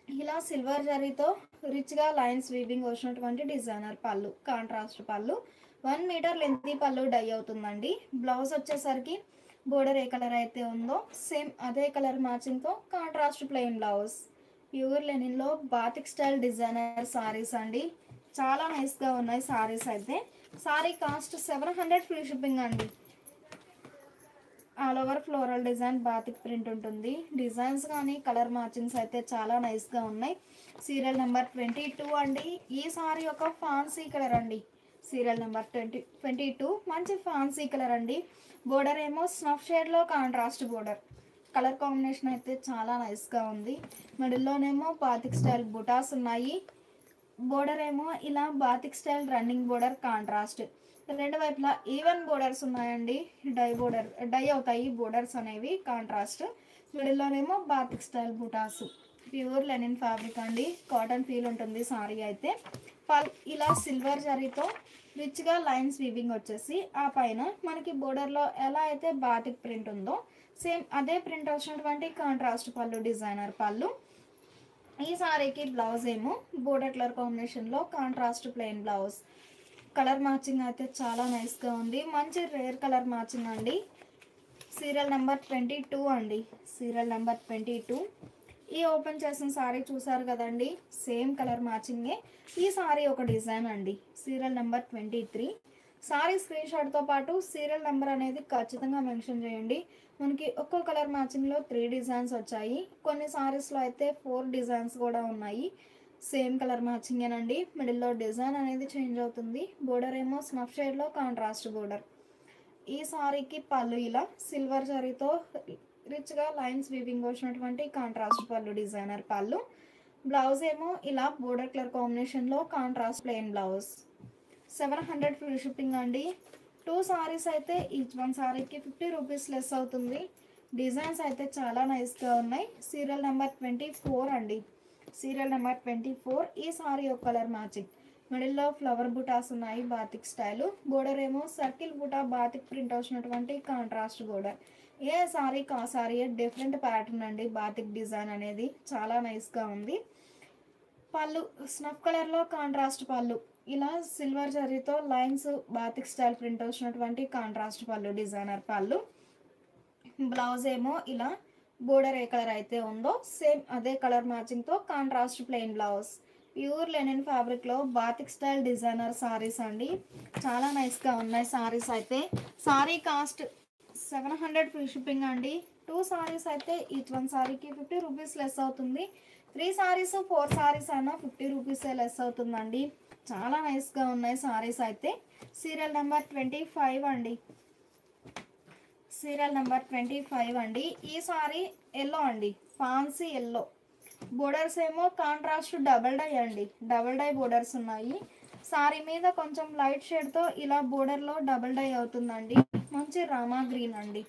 ఇలా సిల్వర్ జరీతో రిచ్గా లైన్స్ వీవింగ్ వచ్చినటువంటి designer pallu contrast pallu. 1 metre length pallu dye అవుతుందండి. బ్లౌజ్ వచ్చేసరికి బోర్డర్ ఏ కలర్ అయితే ఉందో సేమ్ అదే కలర్ మ్యాచింగ్తో కాంట్రాస్ట్ ప్లెయిన్ బ్లౌజ్. ప్యూర్ లెనిన్లో బాతిక్ స్టైల్ డిజైనర్ సారీస్ అండి. చాలా నైస్గా ఉన్నాయి సారీస్ అయితే. సారీ కాస్ట్ 700 ఫ్రీ షిప్పింగ్ అండి. All over floral design batik print ఉంటుంది. డిజైన్స్ కానీ కలర్ మ్యాచింగ్స్ అయితే చాలా నైస్గా ఉన్నాయి. సీరియల్ నెంబర్ 22 అండి. ఈ సారీ ఒక ఫ్యాన్సీ కలర్ అండి. సీరియల్ నెంబర్ 22 మంచి ఫ్యాన్సీ కలర్ అండి. బోర్డర్ ఏమో స్నఫ్ షేడ్లో కాంట్రాస్ట్ బోర్డర్. కలర్ కాంబినేషన్ అయితే చాలా నైస్గా ఉంది. మిడిల్లోనేమో బాతిక్ స్టైల్ బుటాస్ ఉన్నాయి. బోర్డర్ ఏమో ఇలా batik style running border contrast. రెండు వైపులా ఈవెన్ బోర్డర్స్ ఉన్నాయండి. డై అవుతాయి బోర్డర్స్ అనేవి కాంట్రాస్ట్. మిడిల్లోనేమో బాతిక్ స్టైల్ బుటాస్. ప్యూర్ లెనిన్ ఫ్యాబ్రిక్ అండి. కాటన్ ఫీల్ ఉంటుంది సారీ అయితే. ఇలా సిల్వర్ జరీతో రిచ్గా లైన్స్ వీవింగ్ వచ్చేసి ఆ పైన మనకి బోర్డర్లో ఎలా అయితే బాతిక్ ప్రింట్ ఉందో సేమ్ అదే ప్రింట్ వచ్చినటువంటి కాంట్రాస్ట్ పళ్ళు డిజైనర్ పళ్ళు. ఈ సారీకి బ్లౌజ్ ఏమో బోర్డర్ కలర్ కాంబినేషన్లో contrast plain blouse. Colour matching అయితే చాలా నైస్గా ఉంది. మంచి రేర్ కలర్ మ్యాచింగ్ అండి. సీరియల్ నెంబర్ 22 అండి. సీరియల్ నెంబర్ 22 ఈ ఓపెన్ చేసిన సారీ చూసారు కదండి. సేమ్ కలర్ మ్యాచింగే. ఈ సారీ ఒక డిజైన్ అండి. సీరియల్ నెంబర్ 23 సారీ స్క్రీన్ షాట్తో పాటు సీరియల్ నెంబర్ అనేది ఖచ్చితంగా మెన్షన్ చేయండి. మనకి ఒక్కో కలర్ మ్యాచింగ్లో 3 డిజైన్స్ వచ్చాయి. కొన్ని సారీస్లో అయితే 4 డిజైన్స్ కూడా ఉన్నాయి. సేమ్ కలర్ మ్యాచింగేనండి. మిడిల్లో డిజైన్ అనేది చేంజ్ అవుతుంది. బోర్డర్ ఏమో స్నఫ్ షేడ్లో కాంట్రాస్ట్ బోర్డర్. ఈ సారీకి పళ్ళు ఇలా సిల్వర్ జరీతో రిచ్గా లైన్స్ వీవింగ్ వచ్చినటువంటి కాంట్రాస్ట్ పళ్ళు డిజైనర్ పళ్ళు. బ్లౌజ్ ఏమో ఇలా బోర్డర్ కలర్ కాంబినేషన్లో contrast plain blouse. 700 free shipping అండి. 2 సారీస్ అయితే ఈచ్ వన్ సారీకి 50 రూపీస్ లెస్ అవుతుంది. డిజైన్స్ అయితే చాలా నైస్గా ఉన్నాయి. సీరియల్ నెంబర్ 24 అండి. సీరియల్ నెంబర్ 24 ఈ సారీ ఒక కలర్ మ్యాచింగ్. మిడిల్లో ఫ్లవర్ బుటాస్ ఉన్నాయి బాతిక్ స్టైల్. బోర్డర్ ఏమో సర్కిల్ బుటా బాతిక్ ప్రింట్ వచ్చినటువంటి కాంట్రాస్ట్ బోర్డర్. ఏ సారీ కా సారీ డిఫరెంట్ ప్యాటర్న్ అండి. బాతిక్ డిజైన్ అనేది చాలా నైస్గా ఉంది. పళ్ళు స్నఫ్ కలర్లో కాంట్రాస్ట్ పళ్ళు. ఇలా సిల్వర్ జరీతో లైన్స్ బాతిక్ స్టైల్ ప్రింట్ వచ్చినటువంటి కాంట్రాస్ట్ పళ్ళు డిజైనర్ పళ్ళు. బ్లౌజ్ ఏమో ఇలా బోర్డర్ ఏ కలర్ అయితే ఉందో సేమ్ అదే కలర్ మ్యాచింగ్తో contrast plain blouse. Pure linen ఫ్యాబ్రిక్లో బాతిక్ స్టైల్ డిజైనర్ సారీస్ అండి. చాలా నైస్గా ఉన్నాయి సారీస్ అయితే. సారీ కాస్ట్ 700 ఫ్రీ షిప్పింగ్ అండి. 2 సారీస్ అయితే ఈచ్ వన్ సారీకి 50 రూపీస్ లెస్ అవుతుంది. 3 సారీస్ 4 సారీస్ అయినా 50 రూపీసే లెస్ అవుతుందండి. చాలా నైస్గా ఉన్నాయి సారీస్ అయితే. సీరియల్ నెంబర్ 25 అండి. సీరియల్ నెంబర్ 25 అండి. ఈ సారీ ఎల్లో అండి, ఫాన్సీ ఎల్లో. బోర్డర్స్ ఏమో కాంట్రాస్ట్ డబల్ డై అండి, డబల్ డై బోర్డర్స్ ఉన్నాయి. సారీ మీద కొంచెం లైట్ షేడ్తో ఇలా బోర్డర్లో డబల్ డై అవుతుందండి. మంచి రామా గ్రీన్ అండి,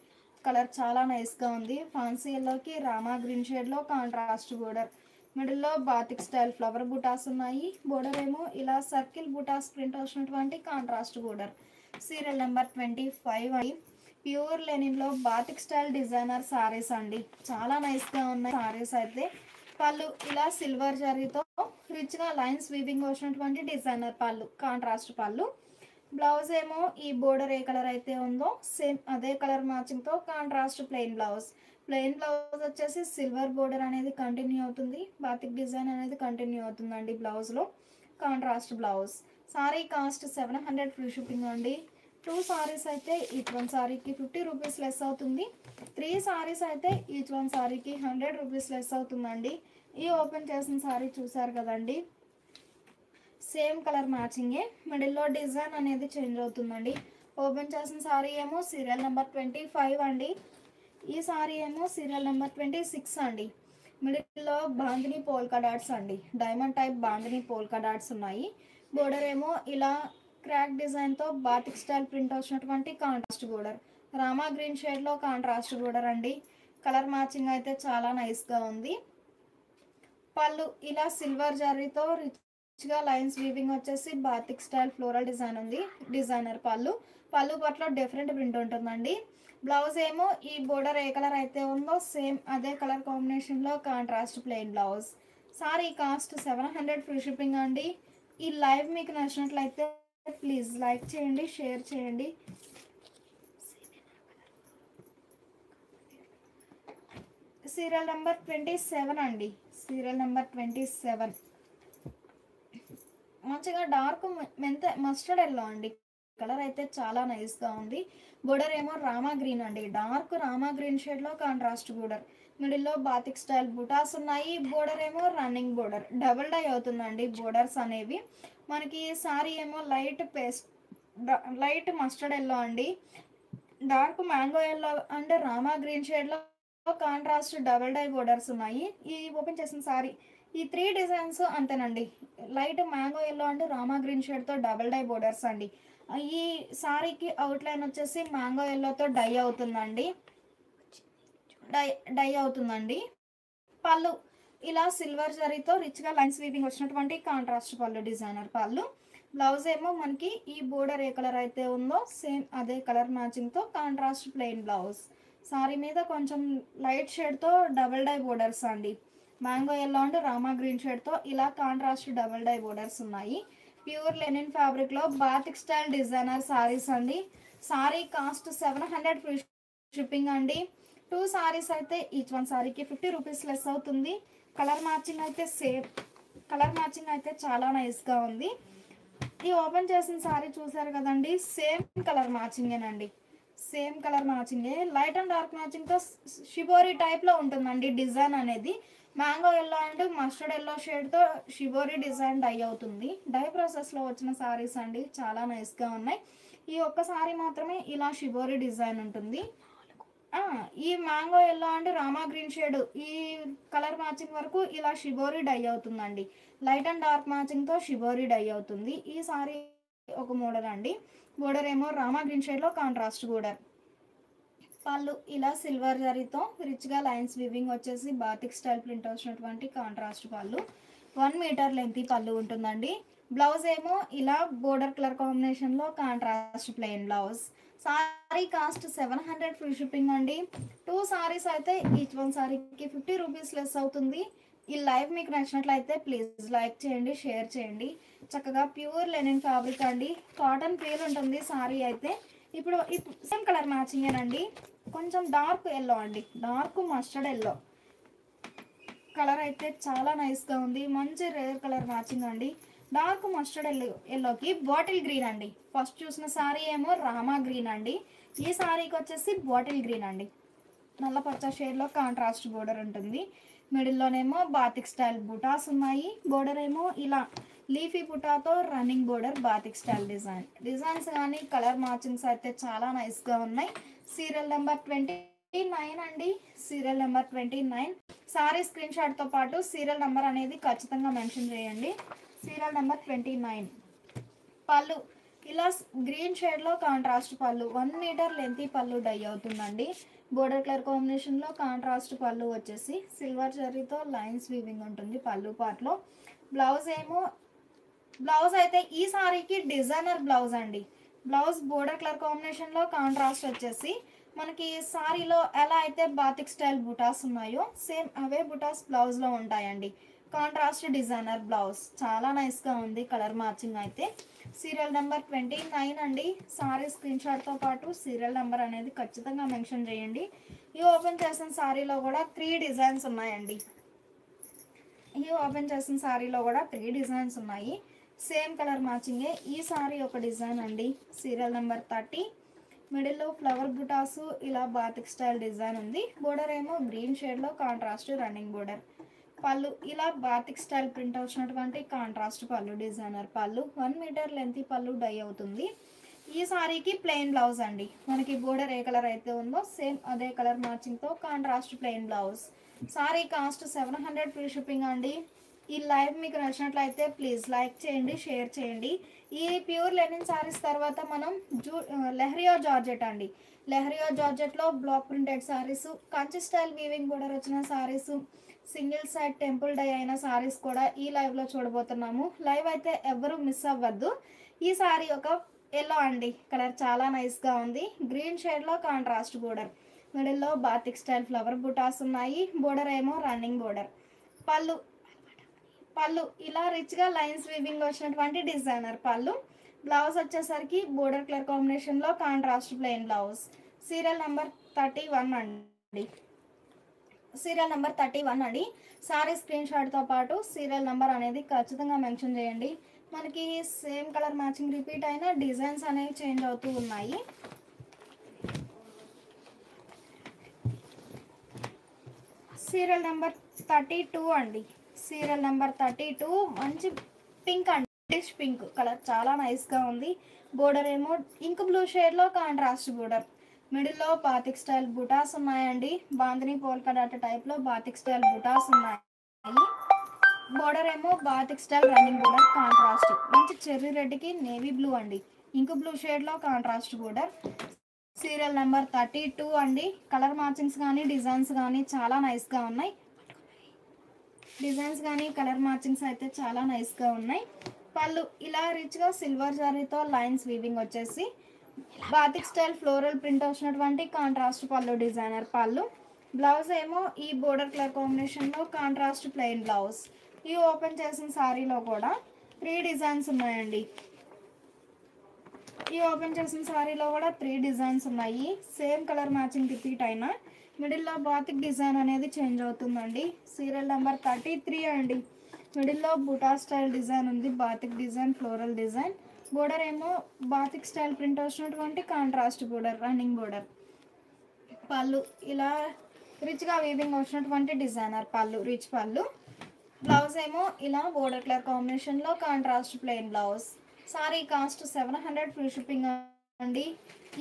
కలర్ చాలా నైస్గా ఉంది. ఫాన్సీ ఎల్లోకి రామా గ్రీన్ షేడ్లో కాంట్రాస్ట్ బోర్డర్. మిడిల్లో బాతిక్ స్టైల్ ఫ్లవర్ బుటాస్ ఉన్నాయి. బోర్డర్ ఏమో ఇలా సర్కిల్ బుటాస్ ప్రింట్ వచ్చినటువంటి కాంట్రాస్ట్ బోర్డర్. సీరియల్ నెంబర్ 25 అండి. ప్యూర్ లెనిన్లో బాతిక్ స్టైల్ డిజైనర్ సారీస్ అండి, చాలా నైస్గా ఉన్నాయి సారీస్ అయితే. పళ్ళు ఇలా సిల్వర్ జరీతో రిచ్గా లైన్స్ వీవింగ్ వచ్చినటువంటి designer pallu, contrast pallu. Blouse ఏమో ఈ బోర్డర్ ఏ కలర్ అయితే ఉందో సేమ్ అదే కలర్ మ్యాచింగ్తో contrast plain blouse. Plain blouse వచ్చేసి సిల్వర్ బోర్డర్ అనేది కంటిన్యూ అవుతుంది, బాతిక్ డిజైన్ అనేది కంటిన్యూ అవుతుందండి బ్లౌజ్లో. Contrast blouse. Sari cost 700 free shipping అండి. 2 సారీస్ అయితే ఈచ్ వన్ సారీకి 50 రూపీస్ లెస్ అవుతుంది. 3 సారీస్ అయితే ఈచ్ వన్ సారీకి 100 రూపీస్ లెస్ అవుతుందండి. ఈ ఓపెన్ చేసిన సారీ చూసారు కదండి, సేమ్ కలర్ మ్యాచింగే, మిడిల్లో డిజైన్ అనేది చేంజ్ అవుతుందండి. ఓపెన్ చేసిన సారీ ఏమో సీరియల్ నెంబర్ 25 అండి. ఈ సారీ ఏమో సీరియల్ నెంబర్ 26 అండి. మిడిల్లో బాందిని పోల్కా డాట్స్ అండి, diamond type bandhani polka dots ఉన్నాయి. బోర్డర్ ఏమో ఇలా క్రాక్ డిజైన్తో బాతిక్ స్టైల్ ప్రింట్ వచ్చినటువంటి కాంట్రాస్ట్ బోర్డర్. రామా గ్రీన్ షేడ్లో కాంట్రాస్ట్ బోర్డర్ అండి. కలర్ మ్యాచింగ్ అయితే చాలా నైస్గా ఉంది. పళ్ళు ఇలా సిల్వర్ జరీతో రిచ్గా లైన్స్ వీవింగ్ వచ్చేసి బాతిక్ స్టైల్ ఫ్లోరల్ డిజైన్ ఉంది, డిజైనర్ పళ్ళు. పళ్ళు పట్ల డిఫరెంట్ ప్రింట్ ఉంటుందండి. బ్లౌజ్ ఏమో ఈ బోర్డర్ ఏ కలర్ అయితే ఉందో సేమ్ అదే కలర్ కాంబినేషన్లో contrast plain blouse. Sari cost 700 free shipping అండి. ఈ లైవ్ మీకు నచ్చినట్లయితే ప్లీజ్ లైక్ చేయండి, షేర్ చేయండి. సీరియల్ నెంబర్ 27 అండి. సీరియల్ నెంబర్ 27 మంచిగా డార్క్ మస్టర్డ్ ఎల్లో అండి, కలర్ అయితే చాలా నైస్గా ఉంది. బోర్డర్ ఏమో రామా గ్రీన్ అండి, డార్క్ రామా గ్రీన్ షేడ్లో కాంట్రాస్ట్ బోర్డర్. మిడిల్లో బాతిక్ స్టైల్ బుటాస్ ఉన్నాయి. బోర్డర్ ఏమో రన్నింగ్ బోర్డర్, డబుల్ డై అవుతుందండి బోర్డర్స్ అనేవి. మనకి సారీ ఏమో లైట్ మస్టర్డ్ ఎల్లో అండి, dark mango yellow and Rama green షేడ్లో కాంట్రాస్ట్ డబల్ డై బోర్డర్స్ ఉన్నాయి. ఈ ఓపెన్ చేసిన సారీ ఈ 3 డిజైన్స్ అంతేనండి. Light mango yellow and Rama green షేడ్తో డబల్ డై బోర్డర్స్ అండి. ఈ సారీకి అవుట్లైన్ వచ్చేసి మ్యాంగో ఎల్లోతో డై అవుతుందండి, డై అవుతుందండి. పళ్ళు ఇలా సిల్వర్ జరీతో రిచ్గా లైన్స్ వీవింగ్ వచ్చినటువంటి కాంట్రాస్ట్ పళ్ళు, డిజైనర్ పళ్ళు. బ్లౌజ్ ఏమో మనకి ఈ బోర్డర్ ఏ కలర్ అయితే ఉందో సేమ్ అదే కలర్ మ్యాచింగ్తో కాంట్రాస్ట్ ప్లెయిన్ బ్లౌజ్. సారీ మీద కొంచెం లైట్ షేడ్తో డబల్ డై బోర్డర్స్ అండి, mango yellow and Rama green షేడ్తో ఇలా కాంట్రాస్ట్ డబల్ డై బోర్డర్స్ ఉన్నాయి. ప్యూర్ లెనిన్ ఫ్యాబ్రిక్లో బాతిక్ స్టైల్ డిజైనర్ సారీస్ అండి. సారీ కాస్ట్ 700 ఫ్రీ షిప్పింగ్ అండి. 2 సారీస్ అయితే ఈచ్ వన్ సారీకి 50 రూపీస్ లెస్ అవుతుంది. కలర్ మ్యాచింగ్ అయితే సేమ్, కలర్ మ్యాచింగ్ అయితే చాలా నైస్గా ఉంది. ఈ ఓపెన్ చేసిన సారీ చూసారు కదండి, సేమ్ కలర్ మ్యాచింగేనండి, సేమ్ కలర్ మ్యాచింగే. లైట్ అండ్ డార్క్ మ్యాచింగ్తో షిబోరీ టైప్లో ఉంటుందండి డిజైన్ అనేది. Mango yellow and mustard yellow షేడ్తో షిబోరీ డిజైన్ డై అవుతుంది. డై ప్రాసెస్లో వచ్చిన సారీస్ అండి, చాలా నైస్గా ఉన్నాయి. ఈ ఒక్క సారీ మాత్రమే ఇలా షిబోరీ డిజైన్ ఉంటుంది. ఈ mango yellow and Rama green shade ఈ కలర్ మ్యాచింగ్ వరకు ఇలా షిబోరీ డై అవుతుందండి. లైట్ అండ్ డార్క్ మ్యాచింగ్తో షిబోరీ డై అవుతుంది. ఈ సారీ ఒక మోడల్ అండి. బోర్డర్ ఏమో రామా గ్రీన్ షేడ్లో కాంట్రాస్ట్ బోర్డర్. పళ్ళు ఇలా సిల్వర్ జరీతో రిచ్గా లైన్స్ వివింగ్ వచ్చేసి బాతిక్ స్టైల్ ప్రింట్ వచ్చినటువంటి contrast pallu. 1 metre length pallu ఉంటుందండి. బ్లౌజ్ ఏమో ఇలా బోర్డర్ కలర్ కాంబినేషన్లో contrast plain blouse. Sari cost 700 free shipping అండి. 2 సారీస్ అయితే ఈచ్ వన్ సారీకి 50 రూపీస్ లెస్ అవుతుంది. ఈ లైవ్ మీకు నచ్చినట్లయితే ప్లీజ్ లైక్ చేయండి, షేర్ చేయండి. చక్కగా ప్యూర్ లెనిన్ ఫ్యాబ్రిక్ అండి, కాటన్ ఫీల్ ఉంటుంది సారీ అయితే. ఇప్పుడు సేమ్ కలర్ మ్యాచింగేనండి, కొంచెం డార్క్ ఎల్లో అండి, డార్క్ మస్టర్డ్ ఎల్లో కలర్ అయితే చాలా నైస్గా ఉంది. మంచి రేర్ కలర్ మ్యాచింగ్ అండి. డార్క్ మస్టర్డ్ ఎల్లోకి బాటిల్ గ్రీన్ అండి. ఫస్ట్ చూసిన సారీ ఏమో రామా గ్రీన్ అండి, ఈ సారీకి వచ్చేసి బాటిల్ గ్రీన్ అండి. నల్ల పచ్చ షేడ్లో కాంట్రాస్ట్ బోర్డర్ ఉంటుంది. మిడిల్లోనేమో బాతిక్ స్టైల్ బుటాస్ ఉన్నాయి. బోర్డర్ ఏమో ఇలా లీఫీ బుటాతో running border batik style designs కానీ కలర్ మ్యాచింగ్స్ అయితే చాలా నైస్గా ఉన్నాయి. సీరియల్ నెంబర్ 29 అండి. Serial number 29. సారీ స్క్రీన్ షాట్తో పాటు సీరియల్ నెంబర్ అనేది ఖచ్చితంగా మెన్షన్ చేయండి. Serial number 29. పళ్ళు ఇలా గ్రీన్ షేడ్లో contrast pallu, 1 metre lengthy pallu dye అవుతుందండి. బోర్డర్ కలర్ కాంబినేషన్లో కాంట్రాస్ట్ పళ్ళు వచ్చేసి సిల్వర్ జరీతో లైన్స్ వీవింగ్ ఉంటుంది పళ్ళు పార్ట్లో. బ్లౌజ్ అయితే ఈ సారీకి డిజైనర్ బ్లౌజ్ అండి. బ్లౌజ్ బోర్డర్ కలర్ కాంబినేషన్లో కాంట్రాస్ట్ వచ్చేసి మనకి సారీలో ఎలా అయితే బాతిక్ స్టైల్ బుటాస్ ఉన్నాయో సేమ్ అవే బుటాస్ బ్లౌజ్లో ఉంటాయండి. కాంట్రాస్ట్ డిజైనర్ బ్లౌజ్ చాలా నైస్గా ఉంది కలర్ మ్యాచింగ్ అయితే. సీరియల్ నెంబర్ 29 అండి. సారీ స్క్రీన్ షాట్తో పాటు సీరియల్ నెంబర్ అనేది ఖచ్చితంగా మెన్షన్ చేయండి. ఈ ఓపెన్ చేసిన సారీలో కూడా 3 డిజైన్స్ ఉన్నాయండి. ఈ ఓపెన్ చేసిన సారీలో కూడా 3 డిజైన్స్ ఉన్నాయి. సేమ్ కలర్ మ్యాచింగే. ఈ సారీ ఒక డిజైన్ అండి. Serial number 30. మిడిల్లో ఫ్లవర్ బుటాసు ఇలా బాతిక్ స్టైల్ డిజైన్ ఉంది. బోర్డర్ ఏమో గ్రీన్ షేడ్లో కాంట్రాస్ట్ రన్నింగ్ బోర్డర్. పళ్ళు ఇలా బాతిక్ స్టైల్ ప్రింట్ వచ్చినటువంటి కాంట్రాస్ట్ పళ్ళు designer pallu. 1 metre lengthy pallu die అవుతుంది. ఈ సారీకి ప్లెయిన్ బ్లౌజ్ అండి. మనకి బోర్డర్ ఏ కలర్ అయితే ఉందో సేమ్ అదే కలర్ మ్యాచింగ్తో contrast plain blouse. Sari cost 700 free shipping అండి. ఈ లైవ్ మీకు నచ్చినట్లయితే ప్లీజ్ లైక్ చేయండి, షేర్ చేయండి. ఈ ప్యూర్ లెనిన్ సారీస్ తర్వాత మనం లెహరియా జార్జెట్ అండి. లెహరియా జార్జెట్లో block printed saris, Kanchi style weaving border వచ్చిన సారీస్, సింగిల్ సైడ్ టెంపుల్ డై అయిన సారీస్ కూడా ఈ లైవ్లో చూడబోతున్నాము. లైవ్ అయితే ఎవరు మిస్ అవ్వద్దు. ఈ సారీ ఒక ఎల్లో అండి. కలర్ చాలా నైస్గా ఉంది. గ్రీన్ షేడ్లో కాంట్రాస్ట్ బోర్డర్, మిడిల్లో బాతిక్ స్టైల్ ఫ్లవర్ బుటాస్ ఉన్నాయి. బోర్డర్ ఏమో రన్నింగ్ బోర్డర్. పళ్ళు ఇలా రిచ్గా లైన్స్ వీవింగ్ వచ్చినటువంటి డిజైనర్ పళ్ళు. బ్లౌజ్ వచ్చేసరికి బోర్డర్ కలర్ కాంబినేషన్లో contrast plain blouse. Serial number 31 అండి. సీరియల్ నెంబర్ 31 అండి. సారీ స్క్రీన్ షాట్తో పాటు సీరియల్ నెంబర్ అనేది ఖచ్చితంగా మెన్షన్ చేయండి. మనకి సేమ్ కలర్ మ్యాచింగ్ రిపీట్ అయినా డిజైన్స్ అనేవి చేంజ్ అవుతూ ఉన్నాయి. సీరియల్ నెంబర్ 32 అండి. సీరియల్ నెంబర్ 32 మంచి పింక్ అండి. డిష్ పింక్ కలర్ చాలా నైస్గా ఉంది. బోర్డర్ ఏమో ఇంక్ బ్లూ షేడ్లో కాంట్రాస్ట్ బోర్డర్. మిడిల్లో బాతిక్ స్టైల్ బుటాస్ ఉన్నాయండి. బాందిని పోల్కా డాట్ టైప్లో బాతిక్ స్టైల్ బుటాస్ ఉన్నాయి. బోర్డర్ ఏమో batik style running border contrast. మంచి చెర్రీ రెడ్కి నేవీ బ్లూ అండి. ఇంక్ బ్లూ షేడ్లో కాంట్రాస్ట్ బోర్డర్. సీరియల్ నెంబర్ 32 అండి. కలర్ మ్యాచింగ్స్ కానీ డిజైన్స్ కానీ చాలా నైస్గా ఉన్నాయి. డిజైన్స్ కానీ కలర్ మ్యాచింగ్స్ అయితే చాలా నైస్గా ఉన్నాయి. పళ్ళు ఇలా రిచ్గా సిల్వర్ జరీతో లైన్స్ వీవింగ్ వచ్చేసి బాతిక్ స్టైల్ ఫ్లోరల్ ప్రింట్ వచ్చినటువంటి కాంట్రాస్ట్ పళ్ళు డిజైనర్ పళ్ళు. బ్లౌజ్ ఏమో ఈ బోర్డర్ కలర్ కాంబినేషన్లో కాంట్రాస్ట్ ప్లెయిన్ బ్లౌజ్. ఈ ఓపెన్ చేసిన సారీలో కూడా 3 డిజైన్స్ ఉన్నాయండి. ఈ ఓపెన్ చేసిన సారీలో కూడా 3 డిజైన్స్ ఉన్నాయి. సేమ్ కలర్ మ్యాచింగ్ రిపీట్ అయినా మిడిల్లో బాతిక్ డిజైన్ అనేది చేంజ్ అవుతుందండి. సీరియల్ నెంబర్ 33 అండి. మిడిల్లో బుటా స్టైల్ డిజైన్ ఉంది. Batik design floral design. Border ఏమో బాతిక్ స్టైల్ ప్రింట్ వచ్చినటువంటి contrast border running border. Pallu ఇలా రిచ్గా వీవింగ్ వచ్చినటువంటి డిజైనర్ పళ్ళు రిచ్ పళ్ళు. బ్లౌజ్ ఏమో ఇలా బోర్డర్ కలర్ కాంబినేషన్లో contrast plain blouse. Sari cost 700 free shipping అండి.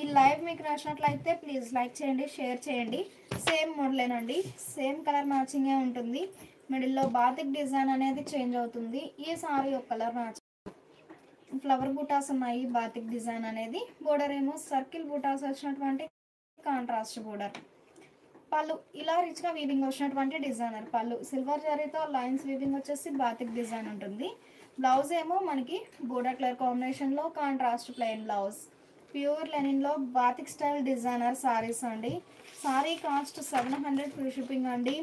ఈ లైవ్ మీకు నచ్చినట్లయితే ప్లీజ్ లైక్ చేయండి, షేర్ చేయండి. సేమ్ మోడలేనండి. సేమ్ కలర్ మ్యాచింగే ఉంటుంది. మిడిల్లో బాతిక్ డిజైన్ అనేది చేంజ్ అవుతుంది. ఈ సారీ ఒక కలర్ మ్యాచింగ్ ఫ్లవర్ బుటాస్ ఉన్నాయి. బాతిక్ డిజైన్ అనేది. బోర్డర్ ఏమో సర్కిల్ బుటాస్ వచ్చినటువంటి కాంట్రాస్ట్ బోర్డర్. పళ్ళు ఇలా రిచ్గా వీవింగ్ వచ్చినటువంటి డిజైనర్ పళ్ళు. సిల్వర్ జరీతో లైన్స్ వీవింగ్ వచ్చేసి బాతిక్ డిజైన్ ఉంటుంది. బ్లౌజ్ ఏమో మనకి బోర్డర్ కలర్ కాంబినేషన్లో కాంట్రాస్ట్ ప్లెయిన్ బ్లౌజ్. ప్యూర్ లెనిన్లో బాతిక్ స్టైల్ డిజైనర్ సారీస్ అండి. సారీ కాస్ట్ 700 ఫ్రీ షిప్పింగ్ అండి.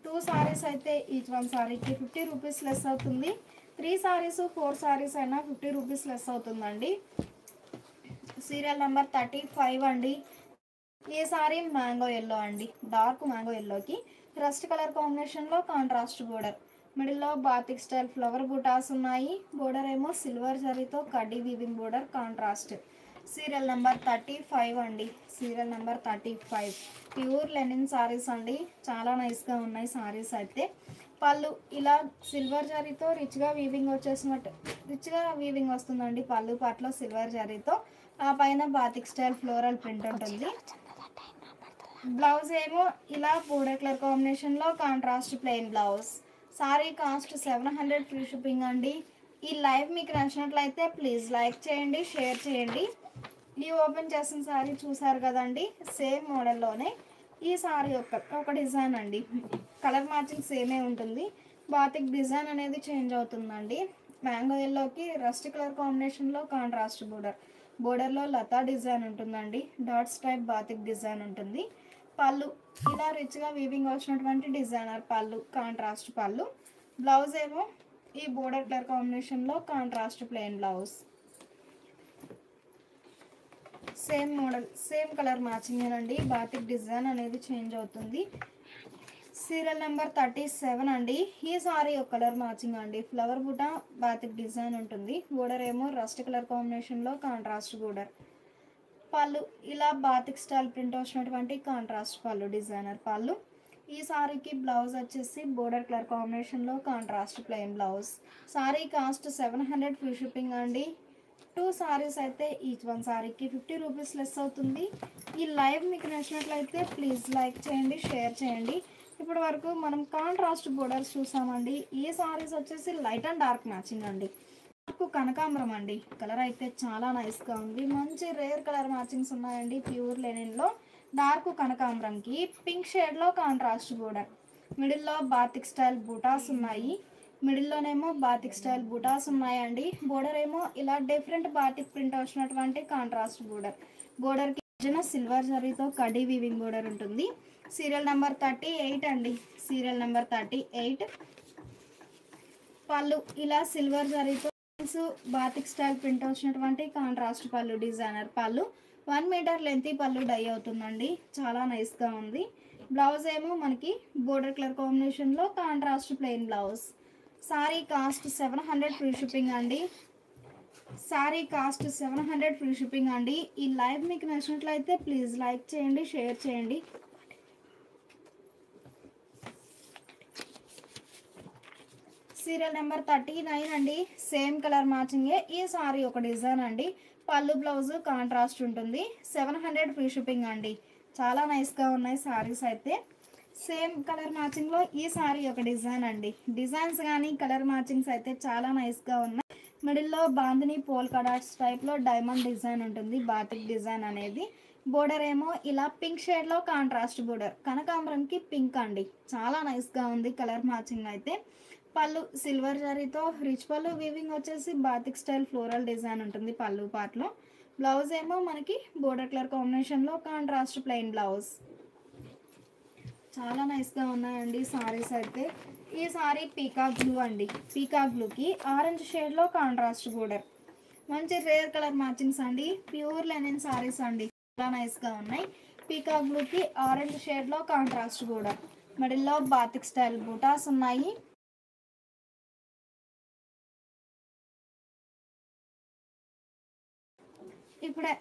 2 సారీస్ అయితే ఈచ్ 1 సారీకి 50 రూపీస్ లెస్ అవుతుంది. 3 సారీస్ 4 సారీస్ అయినా 50 రూపీస్ లెస్ అవుతుందండి. సీరియల్ నెంబర్ 35 అండి. ఈ సారీ మ్యాంగో ఎల్లో అండి. డార్క్ మ్యాంగో ఎల్లోకి రస్ట్ కలర్ కాంబినేషన్లో కాంట్రాస్ట్ బోర్డర్. మిడిల్లో బాతిక్ స్టైల్ ఫ్లవర్ బుటాస్ ఉన్నాయి. బోర్డర్ ఏమో సిల్వర్ జరీతో కడ్డీ weaving border contrast. Serial number 35 అండి. Serial number 35 pure linen saris అండి. చాలా నైస్గా ఉన్నాయి సారీస్ అయితే. పళ్ళు ఇలా సిల్వర్ జరీతో రిచ్గా వీవింగ్ వస్తుందండి. పళ్ళు పాటలో సిల్వర్ జరీతో, ఆ పైన బాతిక్ స్టైల్ ఫ్లోరల్ ప్రింట్ ఉంటుంది. బ్లౌజ్ ఏమో ఇలా బోర్డర్ కలర్ కాంబినేషన్లో contrast plain blouse. Sari cost 700 free shipping అండి. ఈ లైవ్ మీకు నచ్చినట్లయితే ప్లీజ్ లైక్ చేయండి, షేర్ చేయండి. ఈ ఓపెన్ చేసిన సారీ చూసారు కదండి, సేమ్ మోడల్లోనే ఈ సారీ ఒక డిజైన్ అండి. కలర్ మ్యాచింగ్ సేమే ఉంటుంది. బాతిక్ డిజైన్ అనేది చేంజ్ అవుతుందండి. మ్యాంగో ఎల్లోకి రస్ట్ కలర్ కాంబినేషన్లో కాంట్రాస్ట్ బోర్డర్లో లతా డిజైన్ ఉంటుందండి. డాట్స్ టైప్ బాతిక్ డిజైన్ ఉంటుంది. పళ్ళు ఇలా రిచ్గా వీవింగ్ వచ్చినటువంటి designer pallu, contrast pallu. Blouse ఏమో ఈ బోర్డర్ కలర్ కాంబినేషన్లో contrast plain blouse. Same model, same colour matching అండి. బాతిక్ డిజైన్ అనేది చేంజ్ అవుతుంది. సీరియల్ నెంబర్ 37 అండి. ఈ సారీ ఒక కలర్ మ్యాచింగ్ అండి. ఫ్లవర్ బుట్ట బాతిక్ డిజైన్ ఉంటుంది. బోర్డర్ ఏమో రస్ట్ కలర్ కాంబినేషన్లో కాంట్రాస్ట్ బోర్డర్. పళ్ళు ఇలా బాతిక్ స్టైల్ ప్రింట్ వచ్చినటువంటి కాంట్రాస్ట్ పళ్ళు, డిజైనర్ పళ్ళు. ఈ సారీకి బ్లౌజ్ వచ్చేసి బోర్డర్ కలర్ కాంబినేషన్లో contrast plain blouse. Sari cost 700 free shipping అండి. 2 సారీస్ అయితే ఈచ్ వన్ సారీకి 50 రూపీస్ లెస్ అవుతుంది. ఈ లైవ్ మీకు నచ్చినట్లయితే ప్లీజ్ లైక్ చేయండి, షేర్ చేయండి. ఇప్పటి వరకు మనం కాంట్రాస్ట్ బోర్డర్స్ చూసామండి. ఈ సారీస్ వచ్చేసి లైట్ అండ్ డార్క్ మ్యాచింగ్ అండి. కనకాంబరం అండి, కలర్ అయితే చాలా నైస్గా ఉంది. మంచి రేర్ కలర్ మ్యాచింగ్స్ ఉన్నాయండి. ప్యూర్ లెనిన్లో డార్క్ కనకాంబరంకి పింక్ షేడ్లో కాంట్రాస్ట్ బోర్డర్. మిడిల్లో బాతిక్ స్టైల్ బూటాస్ ఉన్నాయి. మిడిల్లోనేమో బాతిక్ స్టైల్ బూటాస్ ఉన్నాయండి. బోర్డర్ ఏమో ఇలా డిఫరెంట్ బాతిక్ ప్రింట్ వచ్చినటువంటి కాంట్రాస్ట్ బోర్డర్కి మధ్యన సిల్వర్ జరీతో కడీ వీవింగ్ బోర్డర్ ఉంటుంది. సీరియల్ నెంబర్ 38 అండి. Serial number 38. పళ్ళు ఇలా సిల్వర్ జరీతో బాతిక్ స్టైల్ ప్రింట్ వచ్చినటువంటి కాంట్రాస్ట్ పళ్ళు, designer pallu. 1 metre length pallu dye అవుతుందండి. చాలా నైస్గా ఉంది. బ్లౌజ్ ఏమో మనకి బోర్డర్ కలర్ కాంబినేషన్లో contrast plain blouse. Sari cost 700 free shipping అండి. సారీ కాస్ట్ 700 ఫ్రీ షిప్పింగ్ అండి. ఈ లైవ్ మీకు నచ్చినట్లయితే ప్లీజ్ లైక్ చేయండి, షేర్ చేయండి. సీరియల్ నెంబర్ 39 అండి. సేమ్ కలర్ మ్యాచింగే. ఈ సారీ ఒక డిజైన్ అండి. పళ్ళు బ్లౌజ్ కాంట్రాస్ట్ ఉంటుంది. 700 ఫ్రీ షిప్పింగ్ అండి. చాలా నైస్గా ఉన్నాయి సారీస్ అయితే. సేమ్ కలర్ మ్యాచింగ్లో ఈ సారీ ఒక డిజైన్ అండి. డిజైన్స్ కానీ కలర్ మ్యాచింగ్స్ అయితే చాలా నైస్గా ఉన్నాయి. మిడిల్లో బాందిని పోల్కా డాట్స్ టైప్లో డైమండ్ డిజైన్ ఉంటుంది. బాతిక్ డిజైన్ అనేది. బోర్డర్ ఏమో ఇలా పింక్ షేడ్లో కాంట్రాస్ట్ బోర్డర్. కనకాంబరంకి పింక్ అండి. చాలా నైస్గా ఉంది కలర్ మ్యాచింగ్ అయితే. పళ్ళు సిల్వర్ జరీతో రిచ్ పళ్ళు వీవింగ్ వచ్చేసి బాతిక్ స్టైల్ ఫ్లోరల్ డిజైన్ ఉంటుంది పళ్ళు పార్ట్లో. బ్లౌజ్ ఏమో మనకి బోర్డర్ కలర్ కాంబినేషన్లో కాంట్రాస్ట్ ప్లెయిన్ బ్లౌజ్. చాలా నైస్గా ఉన్నాయండి సారీస్ అయితే. ఈ సారీ పీకాక్ బ్లూ అండి. పీకాక్ బ్లూకి ఆరెంజ్ షేడ్లో కాంట్రాస్ట్ బోర్డర్. మంచి రేర్ కలర్ మ్యాచింగ్స్ అండి. ప్యూర్ లెనిన్ సారీస్ అండి. చాలా నైస్గా ఉన్నాయి. పీకాక్ బ్లూకి ఆరెంజ్ షేడ్లో కాంట్రాస్ట్ బోర్డర్. మిడిల్లో బాతిక్ స్టైల్ బూటాస్ ఉన్నాయి. ఇప్పుడే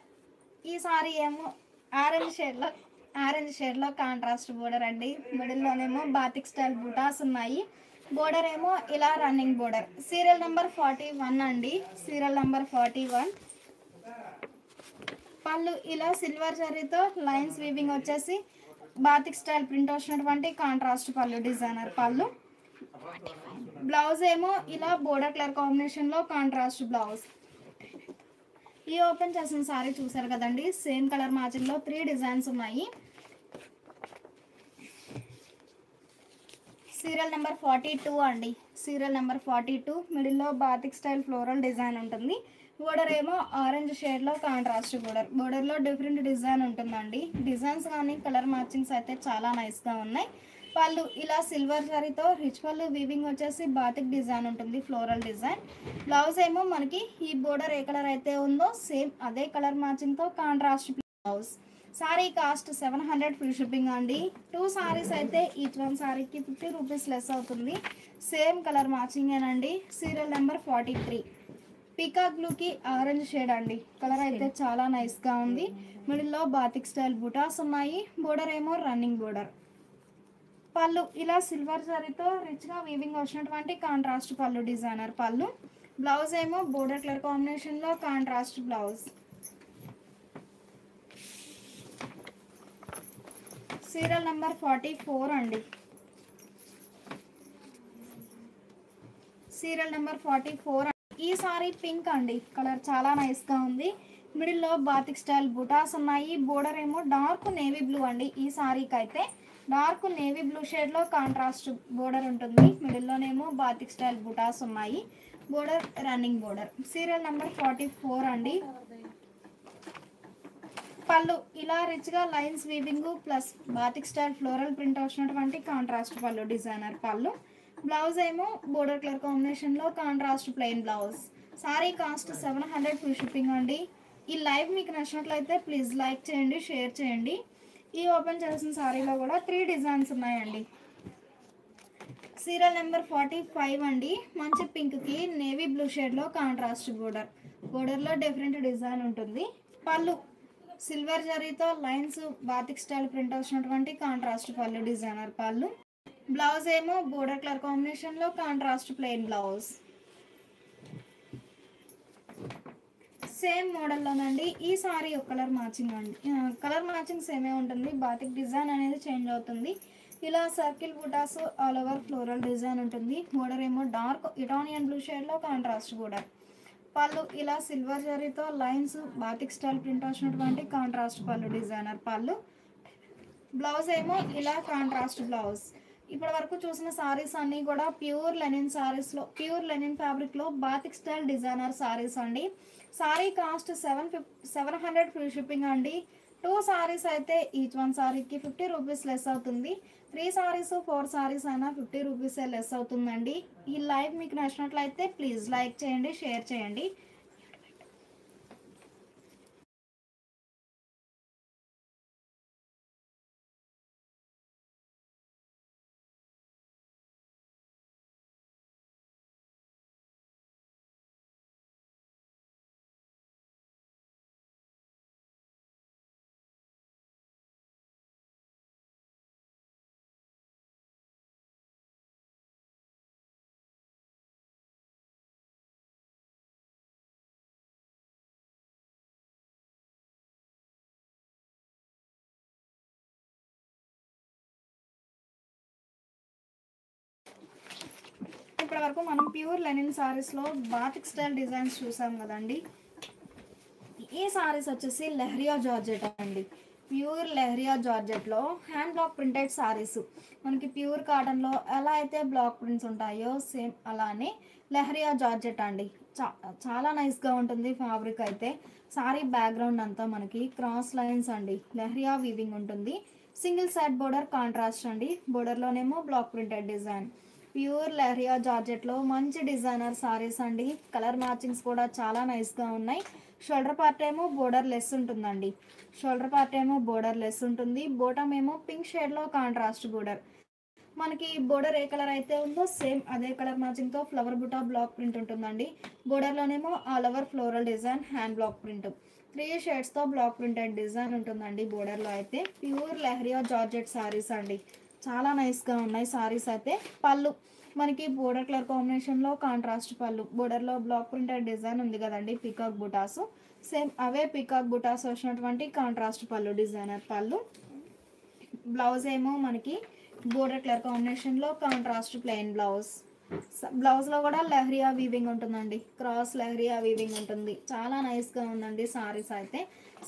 ఈ సారీ ఏమో ఆరెంజ్ షేడ్లో కాంట్రాస్ట్ బోర్డర్ అండి. మిడిల్లోనేమో బాతిక్ స్టైల్ బూటాస్ ఉన్నాయి. బోర్డర్ ఏమో ఇలా రన్నింగ్ బోర్డర్. సీరియల్ నెంబర్ 41 అండి. Serial number 41. పళ్ళు ఇలా సిల్వర్ జరీతో లైన్స్ వీవింగ్ వచ్చేసి బాతిక్ స్టైల్ ప్రింట్ వచ్చినటువంటి కాంట్రాస్ట్ పళ్ళు, డిజైనర్ పళ్ళు. బ్లౌజ్ ఏమో ఇలా బోర్డర్ కలర్ కాంబినేషన్లో కాంట్రాస్ట్ బ్లౌజ్. ఈ ఓపెన్ చేసిన సారీ చూసారు కదండి. సేమ్ కలర్ మ్యాచింగ్లో 3 డిజైన్స్ ఉన్నాయి. సీరియల్ నెంబర్ 42 అండి. Serial number 42. మిడిల్లో బాతిక్ స్టైల్ ఫ్లోరల్ డిజైన్ ఉంటుంది. బోర్డర్ ఏమో ఆరెంజ్ షేడ్లో కాంట్రాస్ట్ బోర్డర్. బోర్డర్లో డిఫరెంట్ డిజైన్ ఉంటుందండి. డిజైన్స్ కానీ కలర్ మ్యాచింగ్స్ అయితే చాలా నైస్గా ఉన్నాయి. పళ్ళు ఇలా సిల్వర్ జరీతో రిచ్ పళ్ళు వీవింగ్ వచ్చేసి బాతిక్ డిజైన్ ఉంటుంది, ఫ్లోరల్ డిజైన్. బ్లౌజ్ ఏమో మనకి ఈ బోర్డర్ ఏ కలర్ అయితే ఉందో సేమ్ అదే కలర్ మ్యాచింగ్తో contrast blouse. Sari cost 700 free shipping అండి. 2 సారీస్ అయితే ఈచ్ వన్ సారీకి 50 రూపీస్ లెస్ అవుతుంది. సేమ్ కలర్ మ్యాచింగేనండి. Serial number 43. పీకాక్ బ్లూకి ఆరెంజ్ షేడ్ అండి. కలర్ అయితే చాలా నైస్గా ఉంది. మిడిల్లో బాతిక్ స్టైల్ బుటాస్ ఉన్నాయి. బోర్డర్ ఏమో రన్నింగ్ బోర్డర్. పళ్ళు ఇలా సిల్వర్ జరీతో రిచ్గా వీవింగ్ వచ్చినటువంటి కాంట్రాస్ట్ పళ్ళు డిజైనర్ పళ్ళు. బ్లౌజ్ ఏమో బోర్డర్ కలర్ కాంబినేషన్లో కాంట్రాస్ట్ బ్లౌజ్. సీరియల్ నెంబర్ 44 అండి. Serial number 44. ఈ సారీ పింక్ అండి, కలర్ చాలా నైస్గా ఉంది. మిడిల్లో బాతిక్ స్టైల్ బుటాస్ ఉన్నాయి. బోర్డర్ ఏమో డార్క్ నేవీ బ్లూ అండి. ఈ సారీకి అయితే డార్క్ నేవీ బ్లూ షేడ్లో కాంట్రాస్ట్ బోర్డర్ ఉంటుంది. మిడిల్లోనేమో బాతిక్ స్టైల్ బుటాస్ ఉన్నాయి. Border running border. Serial number 44 అండి. పళ్ళు ఇలా రిచ్గా lines weaving plus batik style floral print వచ్చినటువంటి కాంట్రాస్ట్ పళ్ళు డిజైనర్ పళ్ళు. బ్లౌజ్ ఏమో బోర్డర్ కలర్ కాంబినేషన్లో contrast plain blouse. Sari cost 700 free shipping అండి. ఈ లైవ్ మీకు నచ్చినట్లయితే ప్లీజ్ లైక్ చేయండి, షేర్ చేయండి. ఈ ఓపెన్ చేసిన సారీలో కూడా 3 డిజైన్స్ ఉన్నాయండి. సీరియల్ నెంబర్ 45 అండి. మంచి పింక్కి నేవీ బ్లూ షేడ్లో కాంట్రాస్ట్ బోర్డర్. బోర్డర్లో డిఫరెంట్ డిజైన్ ఉంటుంది. పళ్ళు సిల్వర్ జరీతో లైన్స్ బాతిక్ స్టైల్ ప్రింట్ వచ్చినటువంటి కాంట్రాస్ట్ పళ్ళు డిజైనర్ పళ్ళు. బ్లౌజ్ ఏమో బోర్డర్ కలర్ కాంబినేషన్లో కాంట్రాస్ట్ ప్లెయిన్ బ్లౌజ్. సేమ్ మోడల్లోనండి. ఈ సారీ ఒక కలర్ మ్యాచింగ్ అండి. కలర్ మ్యాచింగ్ సేమే ఉంటుంది. బాతిక్ డిజైన్ అనేది చేంజ్ అవుతుంది. ఇలా సర్కిల్ బుటాస్ ఆల్ ఓవర్ ఫ్లోరల్ డిజైన్ ఉంటుంది. బోర్డర్ ఏమో డార్క్ ఇటానియన్ బ్లూ షేడ్లో కాంట్రాస్ట్ బోర్డర్. పళ్ళు ఇలా సిల్వర్ జరీతో లైన్స్ బాతిక్ స్టైల్ ప్రింట్ వచ్చినటువంటి కాంట్రాస్ట్ పళ్ళు డిజైనర్ పళ్ళు. బ్లౌజ్ ఏమో ఇలా కాంట్రాస్ట్ బ్లౌజ్. ఇప్పటి వరకు చూసిన సారీస్ అన్నీ కూడా ప్యూర్ లెనిన్ సారీస్లో, ప్యూర్ లెనిన్ ఫ్యాబ్రిక్లో బాతిక్ స్టైల్ డిజైనర్ సారీస్ అండి. సారీ కాస్ట్ 700 ఫ్రీ షిప్పింగ్ అండి. 2 సారీస్ అయితే ఈచ్ వన్ సారీకి 50 రూపీస్ లెస్ అవుతుంది. 3 సారీస్ 4 సారీస్ అయినా 50 రూపీసే లెస్ అవుతుందండి. ఈ లైవ్ మీకు నచ్చినట్లయితే ప్లీజ్ లైక్ చేయండి, షేర్ చేయండి. ఇప్పటి వరకు మనం ప్యూర్ లెనిన్ సారీస్లో బాతిక్ స్టైల్ డిజైన్స్ చూసాం కదండి. ఈ సారీస్ వచ్చేసి లెహరియా జార్జెట్ అండి. ప్యూర్ లెహరియా జార్జెట్లో హ్యాండ్ బ్లాక్ ప్రింటెడ్ సారీస్. మనకి ప్యూర్ కాటన్లో ఎలా అయితే బ్లాక్ ప్రింట్స్ ఉంటాయో సేమ్ అలానే లెహరియా జార్జెట్ అండి. చాలా నైస్గా ఉంటుంది ఫ్యాబ్రిక్ అయితే. సారీ బ్యాక్గ్రౌండ్ అంతా మనకి క్రాస్ లైన్స్ అండి, లెహరియా వీవింగ్ ఉంటుంది. సింగిల్ సైడ్ బోర్డర్ కాంట్రాస్ట్ అండి. బోర్డర్లోనేమో block printed design. Pure leheriya జార్జెట్లో మంచి డిజైనర్ సారీస్ అండి. కలర్ మ్యాచింగ్స్ కూడా చాలా నైస్గా ఉన్నాయి. షోల్డర్ పార్ట్ ఏమో బోర్డర్ లెస్ ఉంటుందండి. షోల్డర్ పార్ట్ ఏమో బోర్డర్ లెస్ ఉంటుంది. బోటమ్ ఏమో పింక్ షేడ్లో కాంట్రాస్ట్ బోర్డర్. మనకి బోర్డర్ ఏ కలర్ అయితే ఉందో సేమ్ అదే కలర్ మ్యాచింగ్తో ఫ్లవర్ బుటా బ్లాక్ ప్రింట్ ఉంటుందండి. బోర్డర్లోనేమో all over floral design hand block print. 3 షేడ్స్తో బ్లాక్ ప్రింటెడ్ డిజైన్ ఉంటుందండి. బోర్డర్లో అయితే ప్యూర్ లెహరియా జార్జెట్ సారీస్ అండి. చాలా నైస్గా ఉన్నాయి సారీస్ అయితే. పళ్ళు మనకి బోర్డర్ కలర్ కాంబినేషన్లో కాంట్రాస్ట్ పళ్ళు. బోర్డర్లో బ్లాక్ ప్రింటెడ్ డిజైన్ ఉంది కదండి, పికాక్ బుటాస్. సేమ్ అవే పికాక్ బుటాస్ వచ్చినటువంటి కాంట్రాస్ట్ పళ్ళు డిజైనర్ పళ్ళు. బ్లౌజ్ ఏమో మనకి బోర్డర్ కలర్ కాంబినేషన్లో కాంట్రాస్ట్ ప్లెయిన్ బ్లౌజ్. బ్లౌజ్లో కూడా లెహరియా వీవింగ్ ఉంటుందండి. క్రాస్ లెహరియా వీవింగ్ ఉంటుంది. చాలా నైస్గా ఉందండి సారీస్ అయితే.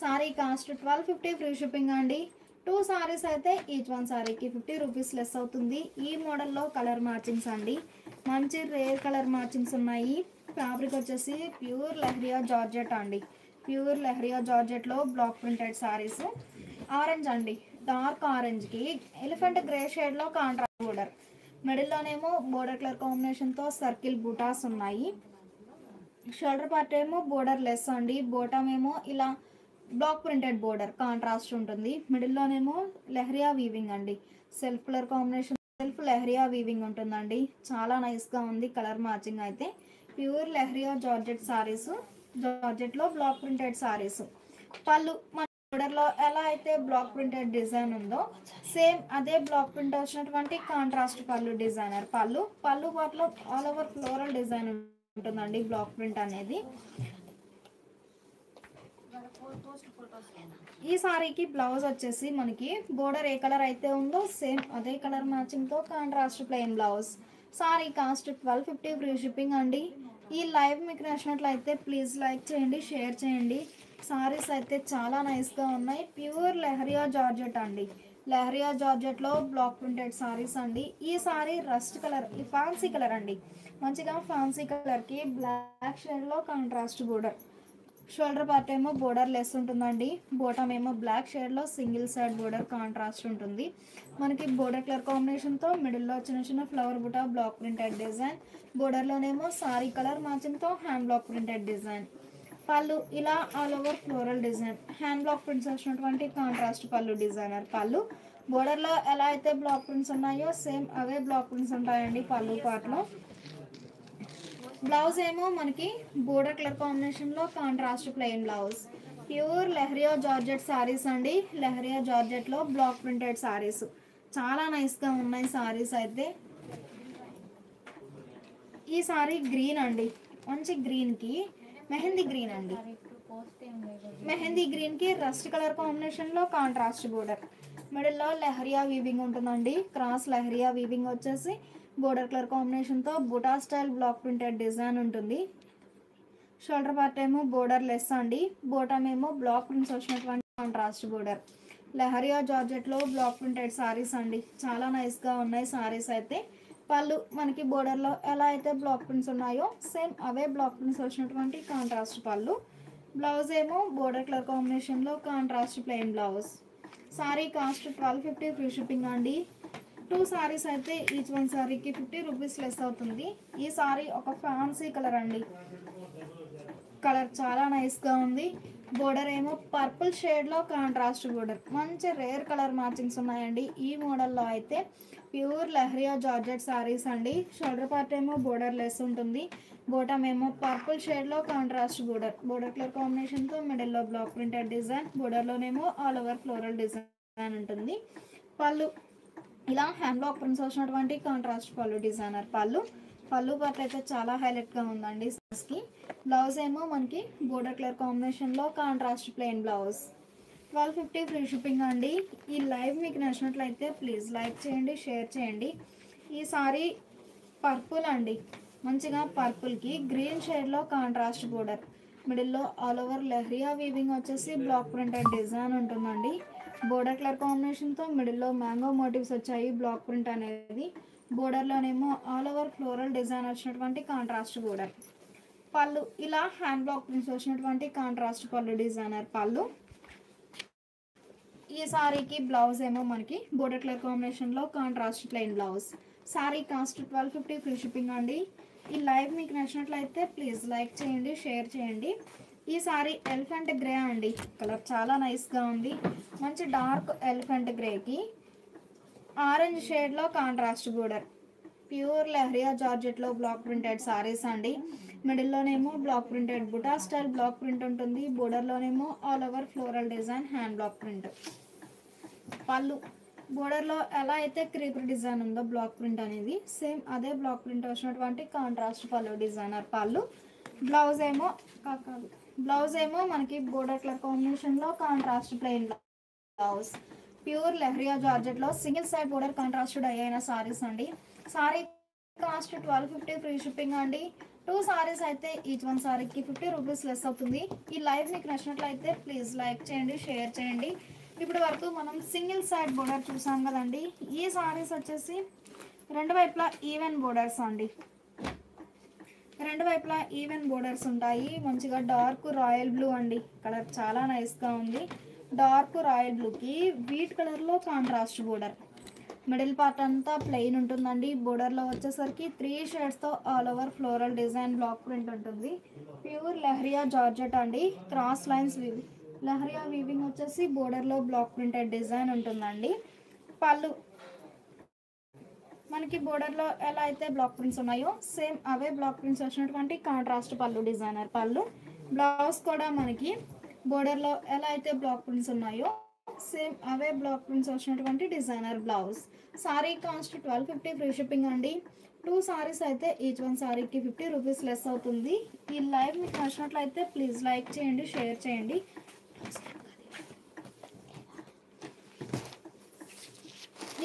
సారీ కాస్ట్ 1250 ఫ్రీ షిప్పింగ్ అండి. 2 సారీస్ అయితే ఈచ్ వన్ సారీకి 50 రూపీస్ లెస్ అవుతుంది. ఈ మోడల్లో కలర్ మ్యాచింగ్స్ అండి. మంచి రేర్ కలర్ మ్యాచింగ్స్ ఉన్నాయి. ఫ్యాబ్రిక్ వచ్చేసి ప్యూర్ లెహరియా జార్జెట్ అండి. ప్యూర్ లెహరియా జార్జెట్లో బ్లాక్ ప్రింటెడ్ సారీస్. ఆరెంజ్ అండి, డార్క్ ఆరెంజ్కి ఎలిఫెంట్ గ్రే షేడ్లో కాంట్రాస్ట్ బోర్డర్. మిడిల్లోనేమో బోర్డర్ కలర్ కాంబినేషన్తో సర్కిల్ బుటాస్ ఉన్నాయి. షోల్డర్ పార్ట్ ఏమో బోర్డర్ లెస్ అండి. బోటమ్ ఏమో ఇలా బ్లాక్ ప్రింటెడ్ బోర్డర్ కాంట్రాస్ట్ ఉంటుంది. మిడిల్లోనేమో లెహరియా వీవింగ్ అండి. Self colour combination, self leheriya weaving ఉంటుందండి. చాలా నైస్గా ఉంది కలర్ మ్యాచింగ్ అయితే. Pure leheriya georgette saris. జార్జెట్లో బ్లాక్ ప్రింటెడ్ సారీస్. పళ్ళు బోర్డర్లో ఎలా అయితే బ్లాక్ ప్రింటెడ్ డిజైన్ ఉందో సేమ్ అదే బ్లాక్ ప్రింట్ వచ్చినటువంటి కాంట్రాస్ట్ పళ్ళు డిజైనర్ పళ్ళు పాటలో ఆల్ ఓవర్ ఫ్లోరల్ డిజైన్ ఉంటుందండి బ్లాక్ ప్రింట్ అనేది. ఈ సారీకి బ్లౌజ్ వచ్చేసి మనకి బోర్డర్ ఏ కలర్ అయితే ఉందో సేమ్ అదే కలర్ మ్యాచింగ్తో contrast plain blouse. Sari cost 1250 free shipping అండి. ఈ లైవ్ మీకు నచ్చినట్లయితే ప్లీజ్ లైక్ చేయండి, షేర్ చేయండి. సారీస్ అయితే చాలా నైస్గా ఉన్నాయి. ప్యూర్ లెహరియా జార్జెట్ అండి. లెహరియా జార్జెట్లో బ్లాక్ ప్రింటెడ్ సారీస్ అండి. ఈ సారీ రస్ట్ కలర్, ఈ ఫ్యాన్సీ కలర్ అండి. మంచిగా ఫ్యాన్సీ కలర్కి బ్లాక్ షేడ్లో కాంట్రాస్ట్ బోర్డర్. షోల్డర్ పార్ట్ ఏమో బోర్డర్ లెస్ ఉంటుందండి. బోటమ్ ఏమో బ్లాక్ షేడ్లో సింగిల్ సైడ్ బోర్డర్ కాంట్రాస్ట్ ఉంటుంది. మనకి బోర్డర్ కలర్ కాంబినేషన్తో మిడిల్లో చిన్న చిన్న flower buta block printed design. బోర్డర్లోనేమో సారీ కలర్ మ్యాచింగ్తో hand block printed design. Pallu ఇలా all over floral design. Hand block prints వచ్చినటువంటి కాంట్రాస్ట్ పళ్ళు డిజైనర్ పళ్ళు. బోర్డర్లో ఎలా అయితే బ్లాక్ ప్రింట్స్ ఉన్నాయో సేమ్ అవే బ్లాక్ ప్రింట్స్ ఉంటాయండి పళ్ళు పార్ట్లో. బ్లౌజ్ ఏమో మనకి బోర్డర్ కలర్ కాంబినేషన్లో contrast plain blouse. Pure leheriya georgette saris అండి. లెహరియా జార్జెట్లో బ్లాక్ ప్రింటెడ్ సారీస్ చాలా నైస్గా ఉన్నాయి సారీస్ అయితే. ఈ సారీ గ్రీన్ అండి, మంచి గ్రీన్కి మెహందీ గ్రీన్ అండి. మెహందీ గ్రీన్కి రస్ట్ కలర్ కాంబినేషన్లో కాంట్రాస్ట్ బోర్డర్. మిడిల్లో లెహరియా వీవింగ్ ఉంటుందండి. క్రాస్ లెహరియా వీవింగ్ వచ్చేసి బోర్డర్ కలర్ కాంబినేషన్తో buta style block printed design ఉంటుంది. షోల్డర్ పార్ట్ ఏమో బోర్డర్ లెస్ అండి. బోటమ్ ఏమో బ్లాక్ ప్రింట్స్ వచ్చినటువంటి కాంట్రాస్ట్ బోర్డర్. లెహరియా జార్జెట్లో బ్లాక్ ప్రింటెడ్ సారీస్ అండి. చాలా నైస్గా ఉన్నాయి సారీస్ అయితే. పళ్ళు మనకి బోర్డర్లో ఎలా అయితే బ్లాక్ ప్రింట్స్ ఉన్నాయో సేమ్ అవే బ్లాక్ ప్రింట్స్ వచ్చినటువంటి కాంట్రాస్ట్ పళ్ళు. బ్లౌజ్ ఏమో బోర్డర్ కలర్ కాంబినేషన్లో contrast plain blouse. Sari cost 1250 free shipping అండి. 2 సారీస్ అయితే ఈచ్ వన్ సారీకి 50 రూపీస్ లెస్ అవుతుంది. ఈ సారీ ఒక ఫ్యాన్సీ కలర్ అండి. కలర్ చాలా నైస్గా ఉంది. బోర్డర్ ఏమో పర్పుల్ షేడ్లో కాంట్రాస్ట్ బోర్డర్. మంచి రేర్ కలర్ మ్యాచింగ్స్ ఉన్నాయండి ఈ మోడల్లో అయితే. ప్యూర్ లెహరియా జార్జెట్ సారీస్ అండి. షోల్డర్ పార్ట్ ఏమో బోర్డర్ లెస్ ఉంటుంది. బోటమ్ ఏమో పర్పుల్ షేడ్లో కాంట్రాస్ట్ బోర్డర్. బోర్డర్ కలర్ కాంబినేషన్తో మిడిల్లో బ్లాక్ ప్రింటెడ్ డిజైన్. బోర్డర్లోనేమో ఆల్ ఓవర్ ఫ్లోరల్ డిజైన్ ఉంటుంది. పళ్ళు ఇలా హ్యాండ్ బ్లాక్ ప్రింట్స్ వచ్చినటువంటి కాంట్రాస్ట్ పళ్ళు డిజైనర్ పళ్ళు పార్ట్ అయితే చాలా హైలైట్గా ఉందండి సారీస్కి. బ్లౌజ్ ఏమో మనకి బోర్డర్ కలర్ కాంబినేషన్లో contrast plain blouse. 1250 free shipping అండి. ఈ లైవ్ మీకు నచ్చినట్లయితే ప్లీజ్ లైక్ చేయండి, షేర్ చేయండి. ఈ సారీ పర్పుల్ అండి. మంచిగా పర్పుల్కి గ్రీన్ షేడ్లో కాంట్రాస్ట్ బోర్డర్. మిడిల్లో ఆల్ ఓవర్ లెహరియా వీవింగ్ వచ్చేసి బ్లాక్ ప్రింటెడ్ డిజైన్ ఉంటుందండి. బోర్డర్ కలర్ కాంబినేషన్తో మిడిల్లో మ్యాంగో మోటివ్స్ వచ్చాయి బ్లాక్ ప్రింట్ అనేది. బోర్డర్లోనేమో ఆల్ ఓవర్ ఫ్లోరల్ డిజైన్ వచ్చినటువంటి కాంట్రాస్ట్ బోర్డర్. పళ్ళు ఇలా హ్యాండ్ బ్లాక్ ప్రింట్స్ వచ్చినటువంటి కాంట్రాస్ట్ పళ్ళు డిజైనర్ పళ్ళు. ఈ సారీకి బ్లౌజ్ ఏమో మనకి బోర్డర్ కలర్ కాంబినేషన్లో contrast plain blouse. Sari cost 1250 free shipping అండి. ఈ లైవ్ మీకు నచ్చినట్లయితే ప్లీజ్ లైక్ చేయండి, షేర్ చేయండి. ఈ సారీ ఎలిఫెంట్ గ్రే అండి. కలర్ చాలా నైస్గా ఉంది. మంచి డార్క్ ఎలిఫెంట్ గ్రేకి ఆరెంజ్ షేడ్లో కాంట్రాస్ట్ బోర్డర్. ప్యూర్ లెహరియా జార్జెట్లో బ్లాక్ ప్రింటెడ్ సారీస్ అండి. మిడిల్లోనేమో block printed buta style block print ఉంటుంది. బోర్డర్లోనేమో all over floral design hand block print. Pallu బోర్డర్లో ఎలా అయితే క్రీపర్ డిజైన్ ఉందో బ్లాక్ ప్రింట్ అనేది సేమ్ అదే బ్లాక్ ప్రింట్ వచ్చినటువంటి కాంట్రాస్ట్ పళ్ళు డిజైనర్ పళ్ళు. బ్లౌజ్ ఏమో మనకి బోర్డర్ కలర్ కాంబినేషన్లో contrast plain blouse. Pure leheriya జార్జెట్లో single side border contrast dye అయిన సారీస్ అండి. సారీ కాస్ట్ 1250 ఫ్రీ షిప్పింగ్ అండి. 2 సారీస్ అయితే ఈచ్ వన్ సారీకి 50 రూపీస్ లెస్ అవుతుంది. ఈ లైవ్ మీకు నచ్చినట్లయితే ప్లీజ్ లైక్ చేయండి, షేర్ చేయండి. ఇప్పటి వరకు మనం సింగిల్ సైడ్ బోర్డర్ చూసాం కదండి. ఈ సారీస్ వచ్చేసి రెండు వైపులా ఈవెన్ బోర్డర్స్ అండి. రెండు వైపులా ఈవెన్ బోర్డర్స్ ఉంటాయి. మంచిగా డార్క్ రాయల్ బ్లూ అండి. కలర్ చాలా నైస్గా ఉంది. డార్క్ రాయల్ బ్లూకి వీట్ కలర్లో కాంట్రాస్ట్ బోర్డర్. మిడిల్ పార్ట్ అంతా ప్లెయిన్ ఉంటుందండి. బోర్డర్లో వచ్చేసరికి 3 షేడ్స్తో all over floral design block print ఉంటుంది. ప్యూర్ లెహరియా జార్జెట్ అండి. క్రాస్ లైన్స్ లెహరియా వీవింగ్ వచ్చేసి బోర్డర్లో బ్లాక్ ప్రింటెడ్ డిజైన్ ఉంటుందండి. పళ్ళు మనకి బోర్డర్లో ఎలా అయితే బ్లాక్ ప్రింట్స్ ఉన్నాయో సేమ్ అవే బ్లాక్ ప్రింట్స్ వచ్చినటువంటి కాంట్రాస్ట్ పళ్ళు డిజైనర్ పళ్ళు. బ్లౌజ్ కూడా మనకి బోర్డర్లో ఎలా అయితే బ్లాక్ ప్రింట్స్ ఉన్నాయో సేమ్ అవే బ్లాక్ ప్రింట్స్ వచ్చినటువంటి designer blouse. Sari cost 1250 free shipping అండి. 2 సారీస్ అయితే ఈచ్ వన్ సారీకి 50 రూపీస్ లెస్ అవుతుంది. ఈ లైవ్ మీకు నచ్చినట్లయితే ప్లీజ్ లైక్ చేయండి, షేర్ చేయండి.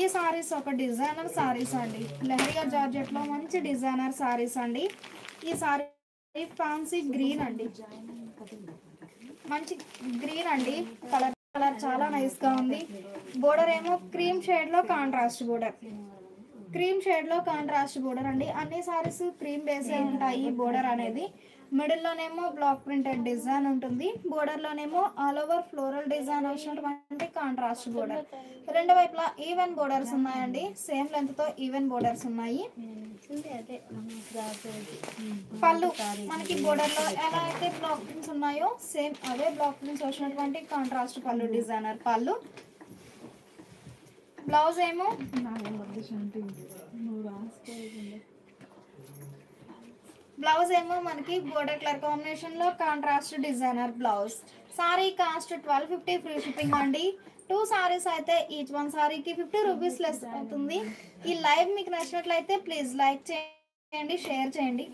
ఈ సారీస్ ఒక డిజైనర్ సారీస్ అండి, లెహరియా జార్జెట్లో మంచి డిజైనర్ సారీస్ అండి. ఈ సారీ ఫ్యాన్సీ గ్రీన్ అండి, మంచి గ్రీన్ అండి. కలర్ కలర్ చాలా నైస్గా ఉంది. బోర్డర్ ఏమో క్రీమ్ షేడ్లో కాంట్రాస్ట్ బోర్డర్, క్రీమ్ షేడ్లో కాంట్రాస్ట్ బోర్డర్ అండి. అన్ని సారీస్ క్రీమ్ బేసే ఉంటాయి. బోర్డర్ అనేది మిడిల్లోనేమో బ్లాక్ ప్రింటెడ్ డిజైన్ ఉంటుంది. బోర్డర్లోనేమో ఆల్ ఓవర్ ఫ్లోరల్ డిజైన్ వచ్చినటువంటి కాంట్రాస్ట్ బోర్డర్. రెండు వైపులా ఈవెన్ బోర్డర్స్ ఉన్నాయండి, సేమ్ లెంత్తో ఈవెన్ బోర్డర్స్ ఉన్నాయి. పళ్ళు మనకి బోర్డర్లో ఎలా అయితే బ్లాక్ ప్రింట్స్ ఉన్నాయో సేమ్ అదే బ్లాక్ ప్రింట్స్ వచ్చినటువంటి కాంట్రాస్ట్ పళ్ళు, డిజైనర్ పళ్ళు. బ్లౌజ్ ఏమో మనకి బోర్డర్ కలర్ కాంబినేషన్ లో contrast designer blouse. Sari cost 1250 free shipping అండి. 2 సారీస్ అయితే ఈచ్ వన్ సారీకి 50 రూపీస్ లెస్ అవుతుంది. ఈ లైవ్ మీకు నచ్చినట్లయితే ప్లీజ్ లైక్ చేయండి, షేర్ చేయండి.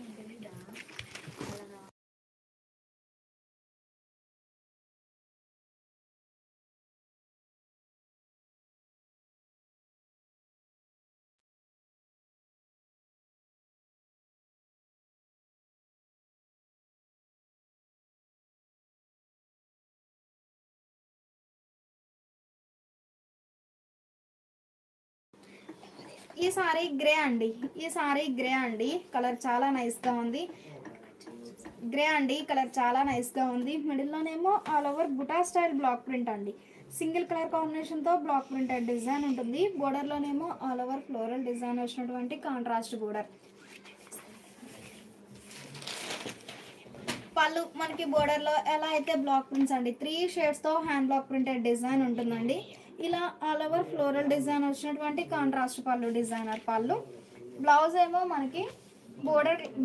ఈ సారీ గ్రే అండి, ఈ సారీ గ్రే అండి. కలర్ చాలా నైస్గా ఉంది. గ్రే అండి, కలర్ చాలా నైస్గా ఉంది. మిడిల్లోనేమో all over buta style block print అండి. సింగిల్ కలర్ కాంబినేషన్తో బ్లాక్ ప్రింటెడ్ డిజైన్ ఉంటుంది. బోర్డర్లోనేమో ఆల్ ఓవర్ ఫ్లోరల్ డిజైన్ వచ్చినటువంటి కాంట్రాస్ట్ బోర్డర్. పళ్ళు మనకి బోర్డర్లో ఎలా అయితే బ్లాక్ ప్రింట్స్ అండి, 3 షేడ్స్తో హ్యాండ్ బ్లాక్ ప్రింటెడ్ డిజైన్ ఉంటుందండి. ఇలా ఆల్ ఓవర్ ఫ్లోరల్ డిజైన్ వచ్చినటువంటి కాంట్రాస్ట్ పళ్ళు, డిజైనర్ పళ్ళు. బ్లౌజ్ ఏమో మనకి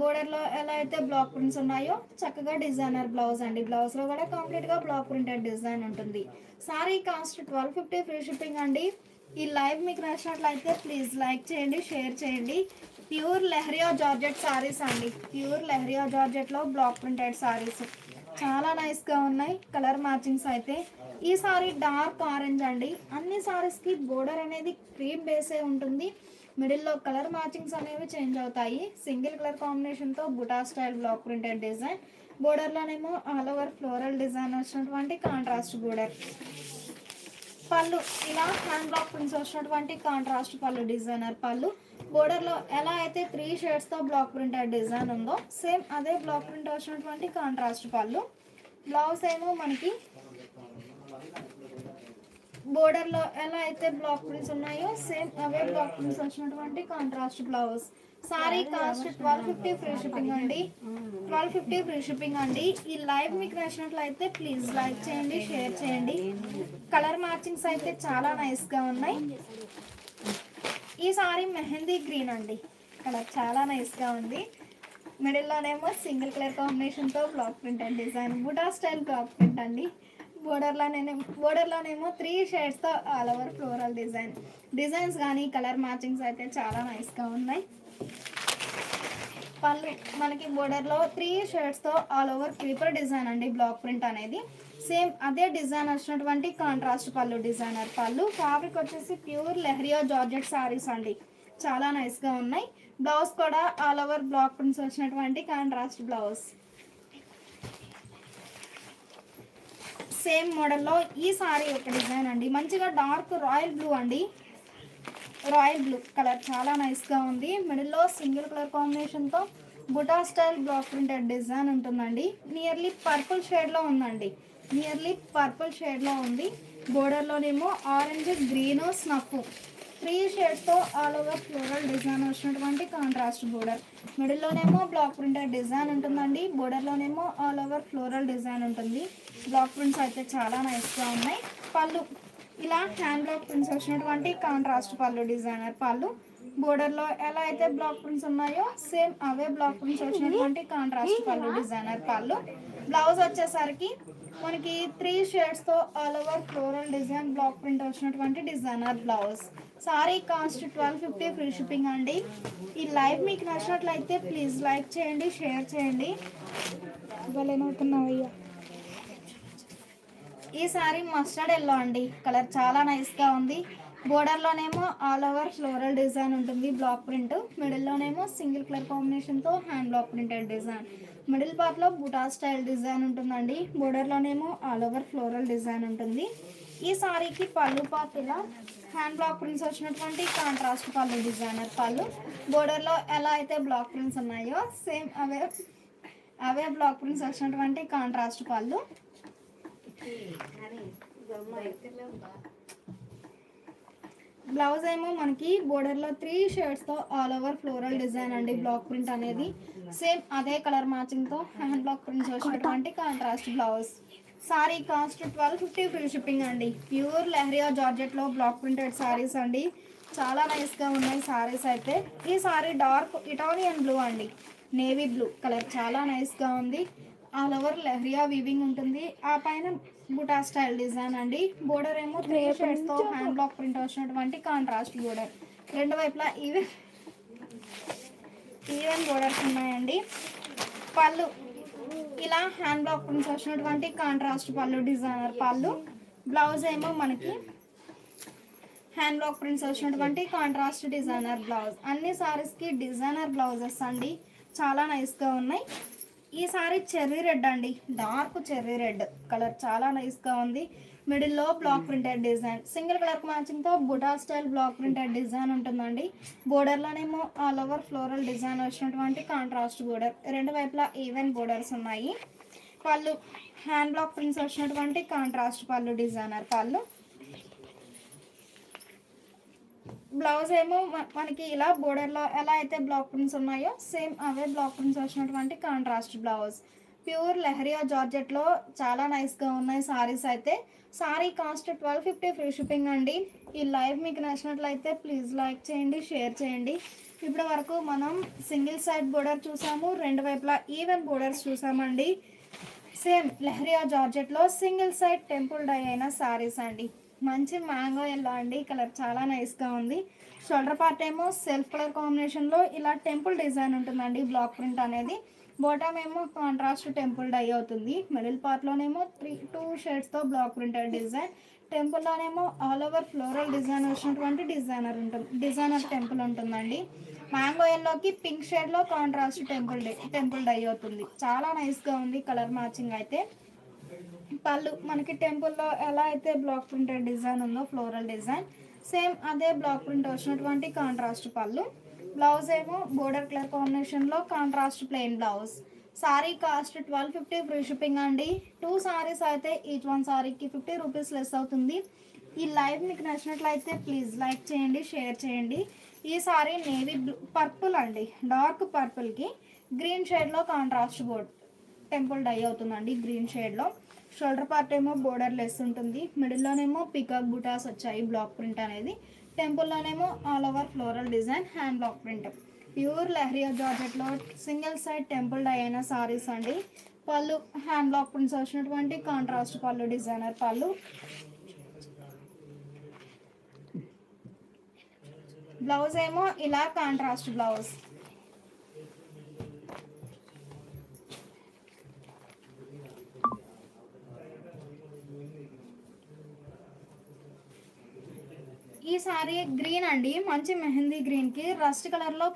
బోర్డర్లో ఎలా అయితే బ్లాక్ ప్రింట్స్ ఉన్నాయో చక్కగా డిజైనర్ బ్లౌజ్ అండి. బ్లౌజ్లో కూడా కంప్లీట్గా బ్లాక్ ప్రింటెడ్ డిజైన్ ఉంటుంది. సారీ కాస్ట్ 1250 ఫ్రీ షిప్పింగ్ అండి. ఈ లైవ్ మీకు నచ్చినట్లయితే ప్లీజ్ లైక్ చేయండి, షేర్ చేయండి. ప్యూర్ లెహరియా జార్జెట్ సారీస్ అండి, ప్యూర్ లెహరియా జార్జెట్లో బ్లాక్ ప్రింటెడ్ సారీస్ చాలా నైస్గా ఉన్నాయి. కలర్ మ్యాచింగ్స్ అయితే ఈ సారీ డార్క్ ఆరెంజ్ అండి. అన్ని సారీస్కి బోర్డర్ అనేది క్రీమ్ బేసే ఉంటుంది. మిడిల్లో కలర్ మ్యాచింగ్స్ అనేవి చేంజ్ అవుతాయి. సింగిల్ కలర్ కాంబినేషన్తో buta style block printed design. బోర్డర్లోనేమో ఆల్ ఓవర్ ఫ్లోరల్ డిజైన్ వచ్చినటువంటి కాంట్రాస్ట్ బోర్డర్. పళ్ళు ఇలా హ్యాండ్ బ్లాక్ ప్రింట్స్ వచ్చినటువంటి కాంట్రాస్ట్ పళ్ళు, డిజైనర్ పళ్ళు. బోర్డర్లో ఎలా అయితే 3 షేడ్స్తో బ్లాక్ ప్రింటెడ్ డిజైన్ ఉందో సేమ్ అదే బ్లాక్ ప్రింట్ వచ్చినటువంటి కాంట్రాస్ట్ పళ్ళు. బ్లౌజ్ ఏమో మనకి బోర్డర్లో ఎలా అయితే బ్లాక్ ప్రింట్స్ ఉన్నాయో సేమ్ అవే బ్లాక్ ప్రింట్స్ వచ్చినటువంటి contrast blouse. Sari cost 1250 free shipping అండి, 1250 ఫ్రీ షిప్పింగ్ అండి. ఈ లైవ్ మీకు నచ్చినట్లయితే ప్లీజ్ లైక్ చేయండి, షేర్ చేయండి. కలర్ మ్యాచింగ్స్ అయితే చాలా నైస్గా ఉన్నాయి. ఈ సారీ మెహందీ గ్రీన్ అండి, కలర్ చాలా నైస్గా ఉంది. మిడిల్లోనేమో సింగిల్ కలర్ కాంబినేషన్తో బ్లాక్ ప్రింట్ అండ్ డిజైన్, బుటా స్టైల్ బ్లాక్ ప్రింట్ అండి. బోర్డర్లోనేమో 3 షేడ్స్తో ఆల్ ఓవర్ ఫ్లోరల్ డిజైన్స్ కానీ కలర్ మ్యాచింగ్స్ అయితే చాలా నైస్గా ఉన్నాయి. పళ్ళు మనకి బోర్డర్లో 3 షేడ్స్తో ఆల్ ఓవర్ క్రీపర్ డిజైన్ అండి, బ్లాక్ ప్రింట్ అనేది. సేమ్ అదే డిజైన్ వచ్చినటువంటి కాంట్రాస్ట్ పళ్ళు, డిజైనర్ పళ్ళు. ఫ్యాబ్రిక్ వచ్చేసి ప్యూర్ లెహరియా జార్జెట్ సారీస్ అండి, చాలా నైస్గా ఉన్నాయి. బ్లౌజ్ కూడా ఆల్ ఓవర్ బ్లాక్ ప్రింట్స్ వచ్చినటువంటి కాంట్రాస్ట్ బ్లౌజ్. సేమ్ మోడల్లో ఈ సారీ ఒక డిజైన్ అండి, మంచిగా డార్క్ రాయల్ బ్లూ అండి. రాయల్ బ్లూ కలర్ చాలా నైస్గా ఉంది. మిడిల్లో సింగిల్ కలర్ కాంబినేషన్తో buta style block printed design ఉంటుందండి. నియర్లీ పర్పుల్ షేడ్లో ఉందండి, నియర్లీ పర్పుల్ షేడ్లో ఉంది. బోర్డర్లోనేమో ఆరెంజ్, గ్రీన్, స్నఫ్ 3 షేడ్స్తో ఆల్ ఓవర్ ఫ్లోరల్ డిజైన్ వచ్చినటువంటి కాంట్రాస్ట్ బోర్డర్. మిడిల్లోనేమో బ్లాక్ ప్రింటెడ్ డిజైన్ ఉంటుందండి. బోర్డర్లోనేమో ఆల్ ఓవర్ ఫ్లోరల్ డిజైన్ ఉంటుంది. బ్లాక్ ప్రింట్స్ అయితే చాలా నైస్గా ఉన్నాయి. పళ్ళు ఇలా హ్యాండ్ బ్లాక్ ప్రింట్స్ వచ్చినటువంటి కాంట్రాస్ట్ పళ్ళు డిజైనర్ పళ్ళు. బోర్డర్లో ఎలా అయితే బ్లాక్ ప్రింట్స్ ఉన్నాయో సేమ్ అవే బ్లాక్ ప్రింట్స్ వచ్చినటువంటి కాంట్రాస్ట్ పళ్ళు డిజైనర్ పళ్ళు. బ్లౌజ్ వచ్చేసరికి మనకి 3 షేడ్స్తో all over floral design block print వచ్చినటువంటి designer blouse. Sari cost 1250 free shipping అండి. ఈ లైవ్ మీకు నచ్చినట్లయితే ప్లీజ్ లైక్ చేయండి, షేర్ చేయండి. ఏమవుతున్నావయ్యా. ఈ సారీ మస్టర్డ్ ఎల్లో అండి, కలర్ చాలా నైస్గా ఉంది. బోర్డర్లోనేమో ఆల్ ఓవర్ ఫ్లోరల్ డిజైన్ ఉంటుంది బ్లాక్ ప్రింట్, మిడిల్లోనేమో సింగిల్ కలర్ కాంబినేషన్తో hand block printed design. Middle పార్ట్లో బుటా స్టైల్ డిజైన్ ఉంటుందండి. బోర్డర్లోనేమో ఆల్ ఓవర్ ఫ్లోరల్ డిజైన్ ఉంటుంది. ఈ సారీకి పళ్ళు పార్ట్ ఇలా హ్యాండ్ బ్లాక్ ప్రింట్స్ వచ్చినటువంటి కాంట్రాస్ట్ పళ్ళు డిజైనర్ పళ్ళు. బోర్డర్లో ఎలా అయితే బ్లాక్ ప్రింట్స్ ఉన్నాయో సేమ్ అవే బ్లాక్ ప్రింట్స్ వచ్చినటువంటి కాంట్రాస్ట్ పళ్ళు. బ్లౌజ్ ఏమో మనకి బోర్డర్లో 3 షేడ్స్తో ఆల్ ఓవర్ ఫ్లోరల్ డిజైన్ అండి బ్లాక్ ప్రింట్ అనేది. సేమ్ అదే కలర్ మ్యాచింగ్తో హ్యాండ్ బ్లాక్ ప్రింట్స్ వచ్చినటువంటి contrast blouse. Sari cost 1250 free shipping అండి. ప్యూర్ లెహరియా జార్జెట్లో బ్లాక్ ప్రింటెడ్ సారీస్ అండి, చాలా నైస్గా ఉన్నాయి సారీస్ అయితే. ఈ సారీ డార్క్ ఇటాలియన్ బ్లూ అండి, నేవీ బ్లూ కలర్ చాలా నైస్గా ఉంది. ఆల్ ఓవర్ లెహరియా వీవింగ్ ఉంటుంది, ఆ పైన బుటా స్టైల్ డిజైన్ అండి. బోర్డర్ ఏమో 3 షేడ్స్తో హ్యాండ్ బ్లాక్ ప్రింట్ వచ్చినటువంటి కాంట్రాస్ట్ బోర్డర్. రెండు వైపులా ఈవెన్ బోర్డర్స్ ఉన్నాయండి. పళ్ళు ఇలా హ్యాండ్ బ్లాక్ ప్రింట్స్ వచ్చినటువంటి కాంట్రాస్ట్ పళ్ళు డిజైనర్ పళ్ళు. బ్లౌజ్ ఏమో మనకి హ్యాండ్ బ్లాక్ ప్రింట్స్ వచ్చినటువంటి కాంట్రాస్ట్ డిజైనర్ బ్లౌజ్. అన్ని సారీస్కి డిజైనర్ బ్లౌజెస్ అండి, చాలా నైస్గా ఉన్నాయి. ఈ సారీ చెర్రీ రెడ్ అండి, డార్క్ చెర్రీ రెడ్ కలర్ చాలా నైస్గా ఉంది. మిడిల్లో block printed design, single colour మ్యాచింగ్తో buta style block printed design ఉంటుందండి. బోర్డర్లోనేమో ఆల్ ఓవర్ ఫ్లోరల్ డిజైన్ వచ్చినటువంటి కాంట్రాస్ట్ బోర్డర్, రెండు వైపులా ఈవెన్ బోర్డర్స్ ఉన్నాయి. పళ్ళు హ్యాండ్ బ్లాక్ ప్రింట్స్ వచ్చినటువంటి కాంట్రాస్ట్ పళ్ళు డిజైనర్ పళ్ళు. బ్లౌజ్ ఏమో మనకి ఇలా బోర్డర్లో ఎలా అయితే బ్లాక్ ప్రింట్స్ ఉన్నాయో సేమ్ అవే బ్లాక్ ప్రింట్స్ వచ్చినటువంటి కాంట్రాస్ట్ బ్లౌజ్. ప్యూర్ లెహరియా జార్జెట్లో చాలా నైస్గా ఉన్నాయి సారీస్ అయితే. సారీ కాస్ట్ 1250 ఫ్రీ షిప్పింగ్ అండి. ఈ లైవ్ మీకు నచ్చినట్లయితే ప్లీజ్ లైక్ చేయండి, షేర్ చేయండి. ఇప్పటి వరకు మనం సింగిల్ సైడ్ బోర్డర్ చూసాము, రెండు వైపులా ఈవెన్ బోర్డర్స్ చూసామండి. సేమ్ లెహరియా జార్జెట్లో సింగిల్ సైడ్ టెంపుల్ డై అయిన సారీస్ అండి. మంచి మ్యాంగో ఎల్లో అండి, కలర్ చాలా నైస్గా ఉంది. షోల్డర్ పార్ట్ ఏమో సెల్ఫ్ కలర్ కాంబినేషన్లో ఇలా టెంపుల్ డిజైన్ ఉంటుందండి బ్లాక్ ప్రింట్ అనేది. బాటమ్ ఏమో కాంట్రాస్ట్ టెంపుల్ డై అవుతుంది. మిడిల్ పార్ట్లోనేమో 2 షేడ్స్తో బ్లాక్ ప్రింటెడ్ డిజైన్. టెంపుల్లోనేమో ఆల్ ఓవర్ ఫ్లోరల్ డిజైన్ వచ్చినటువంటి డిజైనర్ టెంపుల్ ఉంటుందండి. మ్యాంగో ఎల్లోకి పింక్ షేడ్లో కాంట్రాస్ట్ టెంపుల్ డై అవుతుంది, చాలా నైస్గా ఉంది కలర్ మ్యాచింగ్ అయితే. పళ్ళు మనకి టెంపుల్లో ఎలా అయితే బ్లాక్ ప్రింటెడ్ డిజైన్ ఉందో ఫ్లోరల్ డిజైన్, సేమ్ అదే బ్లాక్ ప్రింట్ వచ్చినటువంటి కాంట్రాస్ట్ పళ్ళు. బ్లౌజ్ ఏమో బోర్డర్ కలర్ కాంబినేషన్లో contrast plain blouse. Sari cost 1250 free shipping అండి. 2 సారీస్ అయితే ఈచ్ వన్ సారీకి 50 రూపీస్ లెస్ అవుతుంది. ఈ లైవ్ మీకు నచ్చినట్లయితే ప్లీజ్ లైక్ చేయండి, షేర్ చేయండి. ఈ సారీ నేవీ బ్లూ పర్పుల్ అండి, డార్క్ పర్పుల్కి గ్రీన్ షేడ్లో కాంట్రాస్ట్ టెంపుల్ డై అవుతుందండి గ్రీన్ షేడ్లో. షోల్డర్ పార్ట్ ఏమో బోర్డర్ లెస్ ఉంటుంది, మిడిల్లోనేమో పికాక్ బుటాస్ వచ్చాయి బ్లాక్ ప్రింట్ అనేది. టెంపుల్లోనేమో all over floral design hand block print. Pure leheriya జార్జెట్లో సింగిల్ సైడ్ టెంపుల్ డై అయిన సారీస్ అండి. పళ్ళు హ్యాండ్ బ్లాక్ ప్రింట్స్ వచ్చినటువంటి కాంట్రాస్ట్ పళ్ళు డిజైనర్ పళ్ళు. బ్లౌజ్ ఏమో ఇలా కాంట్రాస్ట్ బ్లౌజ్. ఈ సారీ గ్రీన్ అండి, మంచి మెహందీ గ్రీన్కి రస్ట్ కలర్లో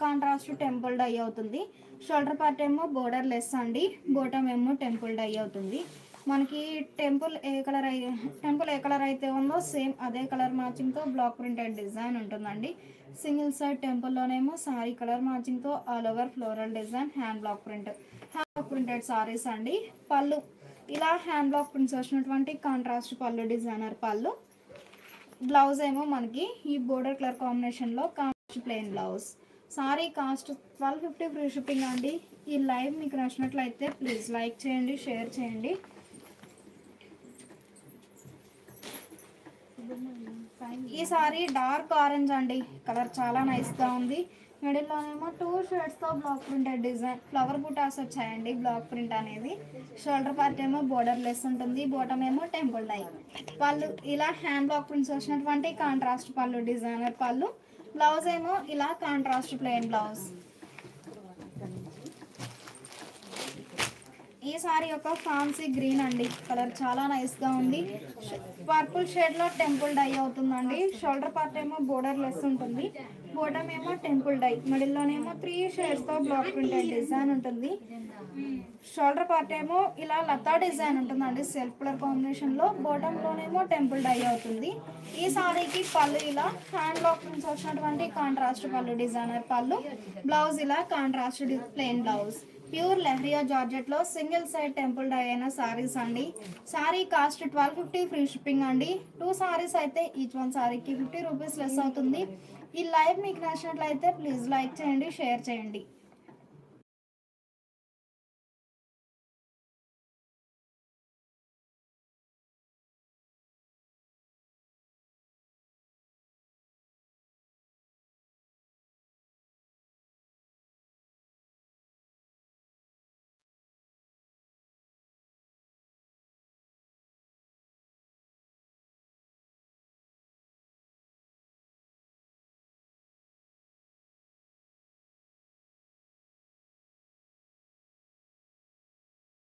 కాంట్రాస్ట్ టెంపుల్ డై అవుతుంది. షోల్డర్ పార్ట్ ఏమో బోర్డర్ లెస్ అండి, బాటమ్ ఏమో టెంపుల్ డై అవుతుంది. మనకి టెంపుల్ ఏ కలర్ అయితే ఉందో సేమ్ అదే కలర్ మ్యాచింగ్తో బ్లాక్ ప్రింటెడ్ డిజైన్ ఉంటుందండి. సింగిల్ సైడ్ టెంపుల్లోనేమో సారీ కలర్ మ్యాచింగ్తో all over floral design hand block printed saris అండి. పళ్ళు ఇలా హ్యాండ్ బ్లాక్ ప్రింట్స్ వచ్చినటువంటి కాంట్రాస్ట్ పళ్ళు డిజైనర్ పళ్ళు. బ్లౌజ్ ఏమో మనకి ఈ బోర్డర్ కలర్ కాంబినేషన్లో contrast plain blouse. Sari cost 1250 free shipping అండి. ఈ లైవ్ మీకు నచ్చినట్లయితే ప్లీజ్ లైక్ చేయండి, షేర్ చేయండి. ఈ సారీ డార్క్ ఆరెంజ్ అండి, కలర్ చాలా నైస్గా ఉంది. మిడిల్లోనేమో 2 షేడ్స్తో బ్లాక్ ప్రింటెడ్ డిజైన్ ఫ్లవర్ బుటాస్ వచ్చాయండి. బ్లాక్ ప్రింట్ అనేది షోల్డర్ పార్ట్ ఏమో బోర్డర్ లెస్ ఉంటుంది, బాటమ్ ఏమో టెంపుల్ డై. పళ్ళు ఇలా హ్యాండ్ బ్లాక్ ప్రింట్స్ వచ్చినటువంటి కాంట్రాస్ట్ పళ్ళు, డిజైనర్ పళ్ళు. బ్లౌజ్ ఏమో ఇలా కాంట్రాస్ట్ ప్లెయిన్ బ్లౌజ్. ఈ సారీ యొక్క ఫ్యాన్సీ గ్రీన్ అండి, కలర్ చాలా నైస్గా ఉంది. పర్పుల్ షేడ్లో టెంపుల్ డై అవుతుందండి. షోల్డర్ పార్ట్ ఏమో బోర్డర్ లెస్ ఉంటుంది, బాటమ్ ఏమో టెంపుల్ డై. మిడిల్లోనేమో 3 షేడ్స్తో బ్లాక్ ప్రింటెడ్ డిజైన్ ఉంటుంది. షోల్డర్ పార్ట్ ఏమో ఇలా లతా డిజైన్ ఉంటుందండి సెల్ఫ్ కలర్ కాంబినేషన్లో. బాటంలోనేమో టెంపుల్ డై అవుతుంది. ఈ సారీకి పళ్ళు ఇలా హ్యాండ్ బ్లాక్ ప్రింట్స్ వచ్చినటువంటి కాంట్రాస్ట్ పళ్ళు, డిజైనర్ పళ్ళు. బ్లౌజ్ ఇలా contrast plain blouse. Pure leheriya జార్జెట్లో సింగిల్ సైడ్ టెంపుల్ డై అయిన సారీస్ అండి. సారీ కాస్ట్ 1250 ఫ్రీ షిప్పింగ్ అండి. 2 సారీస్ అయితే ఈచ్ వన్ సారీకి 50 రూపీస్ లెస్ అవుతుంది. ఈ లైవ్ మీకు నచ్చినట్లయితే ప్లీజ్ లైక్ చేయండి, షేర్ చేయండి.